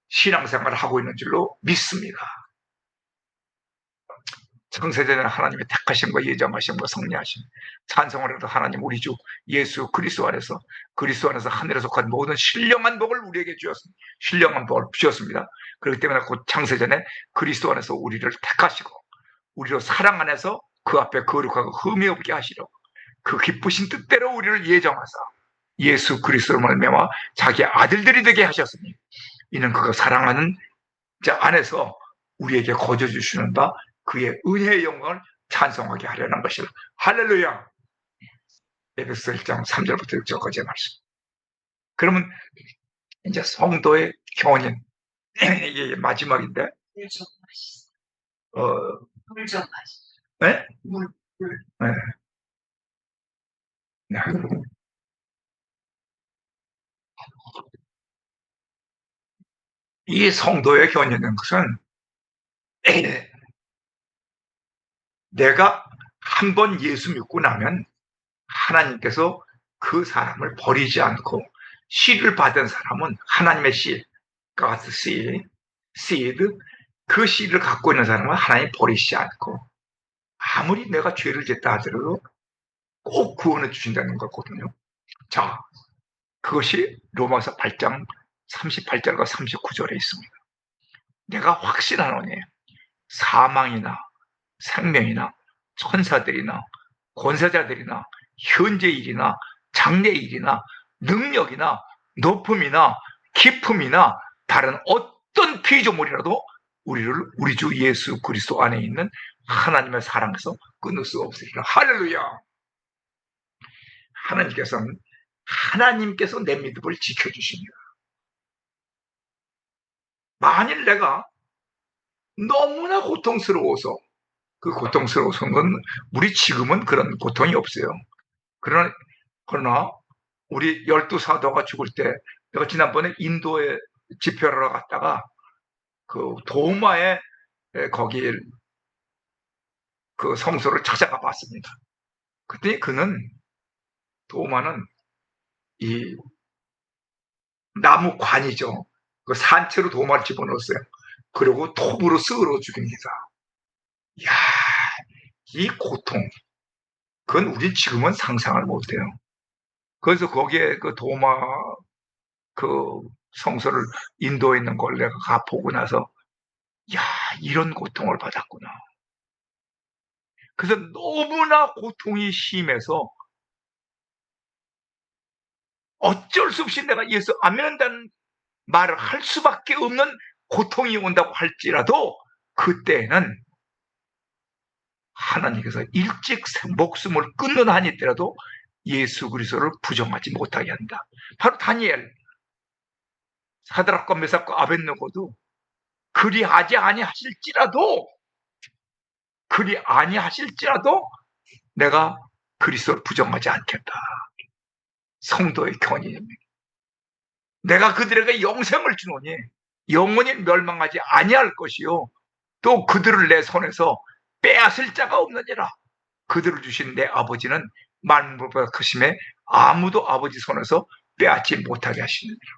신앙생활을 하고 있는 줄로 믿습니다. 창세전에 하나님의 택하심과 예정하심과 섭리하심, 찬송을 해도 하나님 우리 주 예수 그리스도 안에서 하늘에 속한 모든 신령한 복을 우리에게 주셨습니다. 신령한 복을 주셨습니다. 그렇기 때문에 곧 창세전에 그리스도 안에서 우리를 택하시고 우리로 사랑 안에서 그 앞에 거룩하고 흠이 없게 하시려고 그 기쁘신 뜻대로 우리를 예정하사 예수 그리스도로 말미암아 자기 아들들이 되게 하셨으니 이는 그가 사랑하는 자 안에서 우리에게 거저 주시는 바 그의 은혜의 영광을 찬송하게 하려는 것이라. 할렐루야. 에베소 1장 3절부터 6절까지의 말씀. 그러면 이제 성도의 견인 이게 마지막인데 네? 네. 네. 이 성도의 견인인 것은 내가 한 번 예수 믿고 나면 하나님께서 그 사람을 버리지 않고 씨를 받은 사람은 하나님의 씨, God's seed, 그 씨를 갖고 있는 사람은 하나님 버리지 않고 아무리 내가 죄를 짓다 하더라도 꼭 구원해 주신다는 거거든요. 자, 그것이 로마서 8장 38절과 39절에 있습니다. 내가 확신하노니 사망이나 생명이나 천사들이나 권세자들이나 현재 일이나 장래 일이나 능력이나 높음이나 깊음이나 다른 어떤 피조물이라도 우리를 우리 주 예수 그리스도 안에 있는 하나님의 사랑에서 끊을 수 없으리라. 할렐루야. 하나님께서 내 믿음을 지켜주십니다. 만일 내가 너무나 고통스러워서 그 고통스러운 건 우리 지금은 그런 고통이 없어요. 그러나 우리 12사도가 죽을 때 내가 지난번에 인도에 집회를 하러 갔다가 그 도마에 거기 그 성소를 찾아가 봤습니다. 그때 도마는 이 나무 관이죠. 그 산채로 도마를 집어넣었어요. 그리고 톱으로 썰어 죽입니다. 이야, 이 고통, 그건 우리 지금은 상상을 못해요. 그래서 거기에 그 도마 그 성소를 인도에 있는 걸 내가 가보고 나서 야, 이런 고통을 받았구나. 그래서 너무나 고통이 심해서 어쩔 수 없이 내가 예수 안 믿는다는 말을 할 수밖에 없는 고통이 온다고 할지라도 그때는 하나님께서 일찍 목숨을 끊는 한이 있더라도 예수 그리스도를 부정하지 못하게 한다. 바로 다니엘, 사드락과 메삭과 아벳느고도 그리 아니하실지라도 내가 그리스도를 부정하지 않겠다. 성도의 견인입니다. 내가 그들에게 영생을 주노니 영원히 멸망하지 아니할 것이요 또 그들을 내 손에서 빼앗을 자가 없느니라. 그들을 주신 내 아버지는 만물보다 크심에 아무도 아버지 손에서 빼앗지 못하게 하시느니라.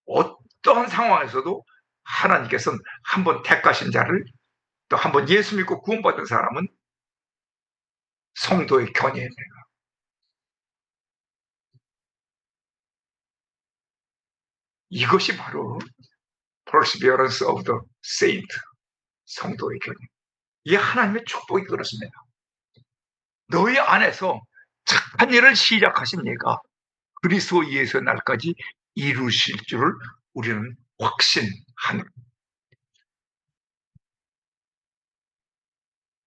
어떠한 상황에서도 하나님께서는 한번 택하신 자를 또 한번 예수 믿고 구원받은 사람은 성도의 견인입니다. 이것이 바로 perseverance of the saint, 성도의 견인. 이 하나님의 축복이 그렇습니다. 너희 안에서 착한 일을 시작하신 예가 그리스도 예수의 날까지 이루실 줄을 우리는 확신하는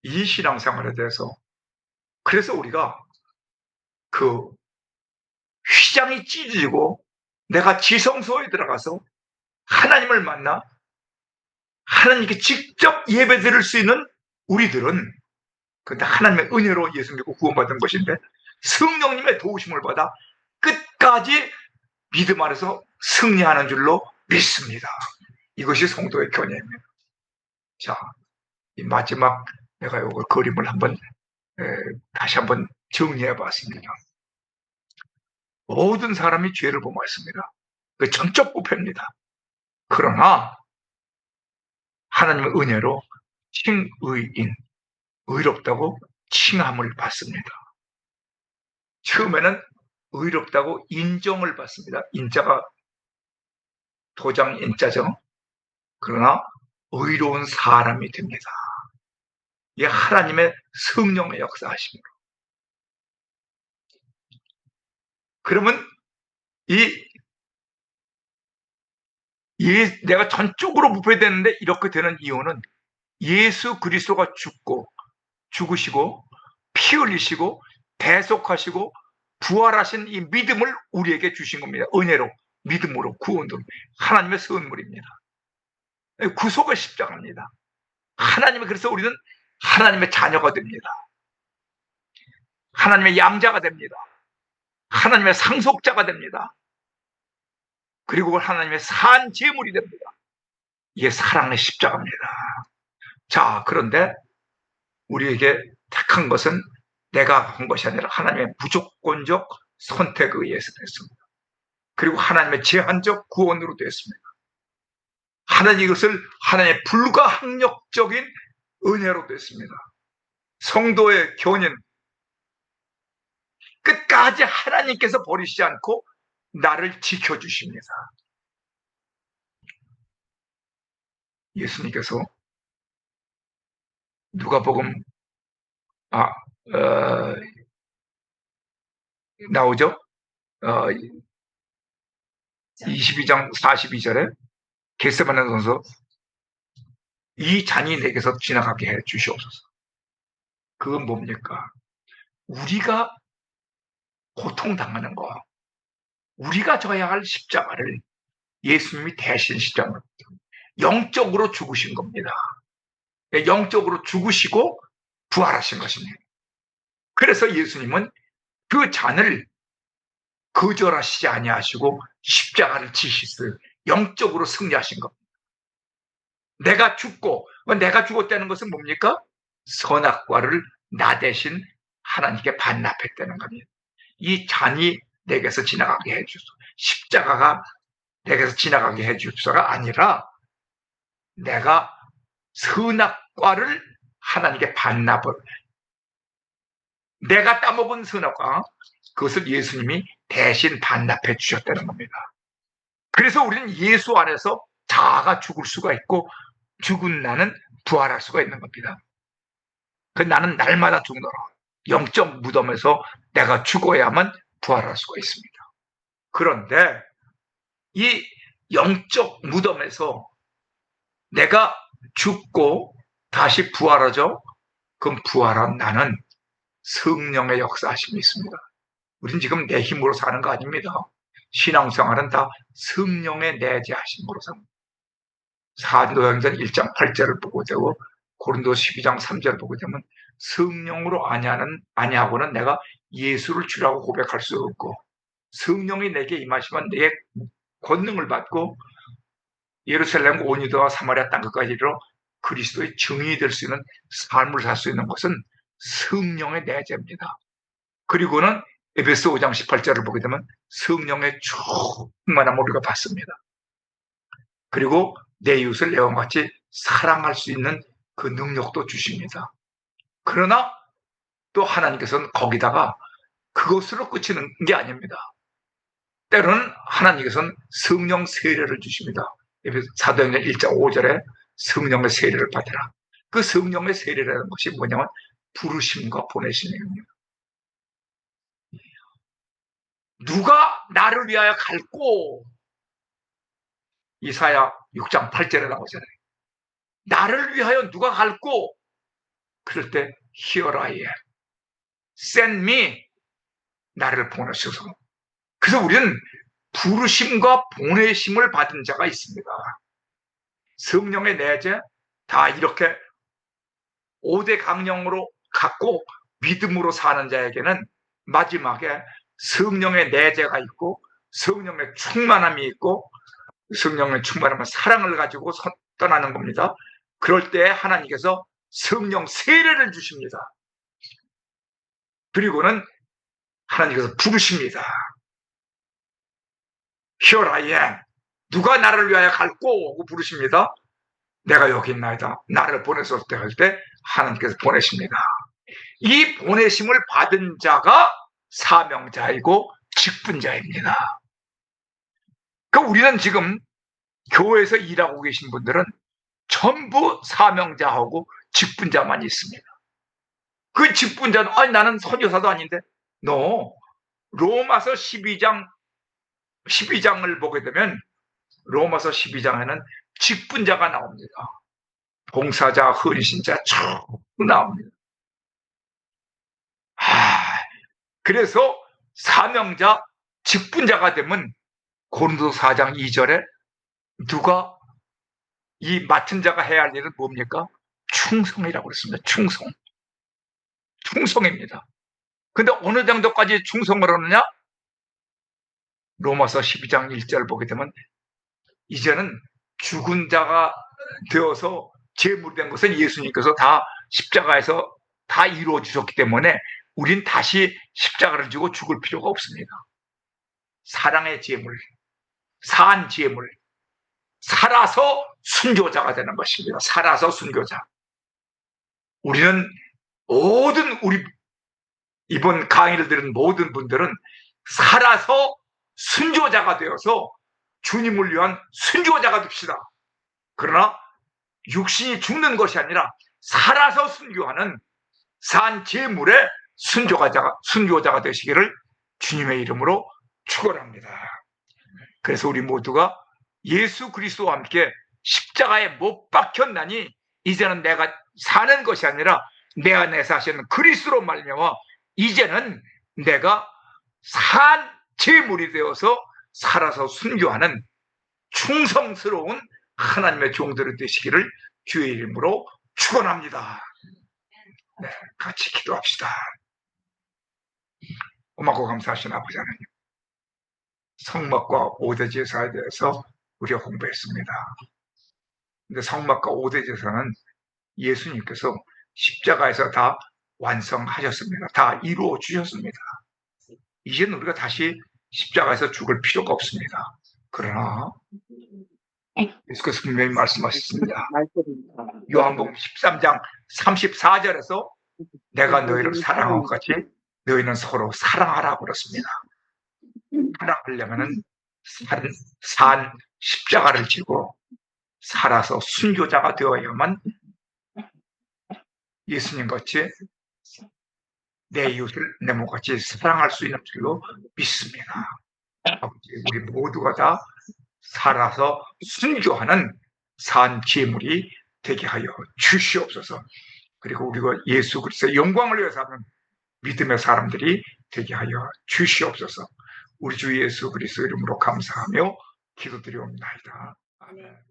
이 신앙생활에 대해서 그래서 우리가 그 휘장이 찢어지고 내가 지성소에 들어가서 하나님을 만나 하나님께 직접 예배드릴 수 있는 우리들은 근데 하나님의 은혜로 예수 믿고 구원받은 것인데 성령님의 도우심을 받아 끝까지 믿음 안에서 승리하는 줄로 믿습니다. 이것이 성도의 견인입니다. 자, 이 마지막 내가 요거 그림을 한번 다시 한번 정리해 봤습니다. 모든 사람이 죄를 범하였습니다. 그 전적 부패입니다. 그러나 하나님의 은혜로 칭의인, 의롭다고 칭함을 받습니다. 처음에는 의롭다고 인정을 받습니다. 인자가 도장 인자죠. 그러나 의로운 사람이 됩니다. 이게 하나님의 성령의 역사하십니다. 그러면 내가 전적으로 부패되는데 이렇게 되는 이유는 예수 그리스도가 죽으시고 피 흘리시고 대속하시고 부활하신 이 믿음을 우리에게 주신 겁니다. 은혜로, 믿음으로, 구원으로. 하나님의 선물입니다. 구속의 십자가입니다. 그래서 우리는 하나님의 자녀가 됩니다. 하나님의 양자가 됩니다. 하나님의 상속자가 됩니다. 그리고 하나님의 산 제물이 됩니다. 이게 사랑의 십자가입니다. 자, 그런데 우리에게 택한 것은 내가 한 것이 아니라 하나님의 무조건적 선택에 의해서 됐습니다. 그리고 하나님의 제한적 구원으로 됐습니다. 하나님 이것을 하나님의 불가항력적인 은혜로 됐습니다. 성도의 견인, 끝까지 하나님께서 버리시지 않고 나를 지켜주십니다. 예수님께서 누가복음 나오죠? 22장 42절에 겟세마네에서 이 잔이 내게서 지나가게 해 주시옵소서. 그건 뭡니까? 우리가 고통당하는 거, 우리가 져야 할 십자가를 예수님이 대신 십자가로 영적으로 죽으신 겁니다. 영적으로 죽으시고 부활하신 것입니다. 그래서 예수님은 그 잔을 거절하시지 아니하시고 십자가를 지셨어요. 영적으로 승리하신 겁니다. 내가 죽었다는 것은 뭡니까? 선악과를 나 대신 하나님께 반납했다는 겁니다. 이 잔이 내게서 지나가게 해주소서. 십자가가 내게서 지나가게 해주소서가 아니라 내가 선악과를 하나님께 반납을, 내가 따먹은 선악과, 그것을 예수님이 대신 반납해 주셨다는 겁니다. 그래서 우리는 예수 안에서 자아가 죽을 수가 있고 죽은 나는 부활할 수가 있는 겁니다. 그 나는 날마다 죽노라. 영적 무덤에서 내가 죽어야만 부활할 수가 있습니다. 그런데 이 영적 무덤에서 내가 죽고 다시 부활하죠. 그럼 부활한 나는 성령의 역사하심이 있습니다. 우린 지금 내 힘으로 사는 거 아닙니다. 신앙생활은 다 성령의 내재하심으로 삽니다. 사도행전 1장 8절을 보고 되고 고린도 12장 3절을 보게 되면 성령으로 아니하고는 내가 예수를 주라고 고백할 수 없고 성령이 내게 임하시면 내 권능을 받고 예루살렘 온 유다와 사마리아 땅끝까지 이르러 그리스도의 증인이 될 수 있는 삶을 살 수 있는 것은 성령의 내재입니다. 그리고는 에베소 5장 18절을 보게 되면 성령의 충만함을 우리가 받습니다. 그리고 내 이웃을 내와 같이 사랑할 수 있는 그 능력도 주십니다. 그러나 또 하나님께서는 거기다가 그것으로 끝이는 게 아닙니다. 때로는 하나님께서는 성령 세례를 주십니다. 사도행전 1장 5절에 성령의 세례를 받으라. 그 성령의 세례라는 것이 뭐냐면 부르심과 보내심입니다. 누가 나를 위하여 갈고, 이사야 6장 8절에 나오잖아요. 나를 위하여 누가 갈고, 그럴 때 Here I am, send me, 나를 보내셔서. 그래서 우리는 부르심과 보내심을 받은 자가 있습니다. 성령의 내재 다 이렇게 5대 강령으로 갖고 믿음으로 사는 자에게는 마지막에 성령의 내재가 있고 성령의 충만함이 있고, 성령의 충만함은 사랑을 가지고 떠나는 겁니다. 그럴 때 하나님께서 성령 세례를 주십니다. 그리고는 하나님께서 부르십니다. Here I am. 누가 나를 위하여 갈꼬? 하고 부르십니다. 내가 여기 있나이다. 나를 보내소서 할 때 하나님께서 보내십니다. 이 보내심을 받은 자가 사명자이고 직분자입니다. 그러니까 우리는 지금 교회에서 일하고 계신 분들은 전부 사명자하고 직분자만 있습니다. 그 직분자는 아니 나는 선교사도 아닌데 너 로마서 12장을 보게 되면 로마서 12장에는 직분자가 나옵니다. 봉사자, 헌신자 쭉 나옵니다. 그래서 사명자, 직분자가 되면 고린도서 4장 2절에 누가 이 맡은 자가 해야 할 일은 뭡니까? 충성이라고 그랬습니다. 충성입니다. 근데 어느 정도까지 충성을 하느냐? 로마서 12장 1절 보게 되면 이제는 죽은 자가 되어서 제물된 것은 예수님께서 다 십자가에서 다 이루어 주셨기 때문에 우린 다시 십자가를 지고 죽을 필요가 없습니다. 사랑의 제물, 사한 제물, 살아서 순교자가 되는 것입니다. 살아서 순교자. 우리는 우리 이번 강의를 들은 모든 분들은 살아서 순교자가 되어서 주님을 위한 순교자가 됩시다. 그러나 육신이 죽는 것이 아니라 살아서 순교하는 산 제물의 순교자가 되시기를 주님의 이름으로 축원합니다. 그래서 우리 모두가 예수 그리스도와 함께 십자가에 못 박혔나니 이제는 내가 사는 것이 아니라 내 안에 사시는 그리스도로 말미암아 이제는 내가 산 제물이 되어서 살아서 순교하는 충성스러운 하나님의 종들이 되시기를 주의 이름으로 축원합니다. 네, 같이 기도합시다. 고맙고 감사하신 아버지 하나님, 성막과 5대 제사에 대해서 우리가 공부했습니다. 근데 성막과 5대 제사는 예수님께서 십자가에서 다 완성하셨습니다. 다 이루어 주셨습니다. 이제는 우리가 다시 십자가에서 죽을 필요가 없습니다. 그러나 예수께서 분명히 말씀하셨습니다. 요한복음 13장 34절에서 내가 너희를 사랑한 것 같이 너희는 서로 사랑하라고 그랬습니다. 사랑하려면 산 십자가를 지고 살아서 순교자가 되어야만 예수님 같이 내 이웃을 내 몸같이 사랑할 수 있는 줄로 믿습니다. 우리 모두가 다 살아서 순교하는 산 제물이 되게 하여 주시옵소서. 그리고 우리가 예수 그리스도의 영광을 위해서 하는 믿음의 사람들이 되게 하여 주시옵소서. 우리 주 예수 그리스도 이름으로 감사하며 기도드리옵나이다. 아멘.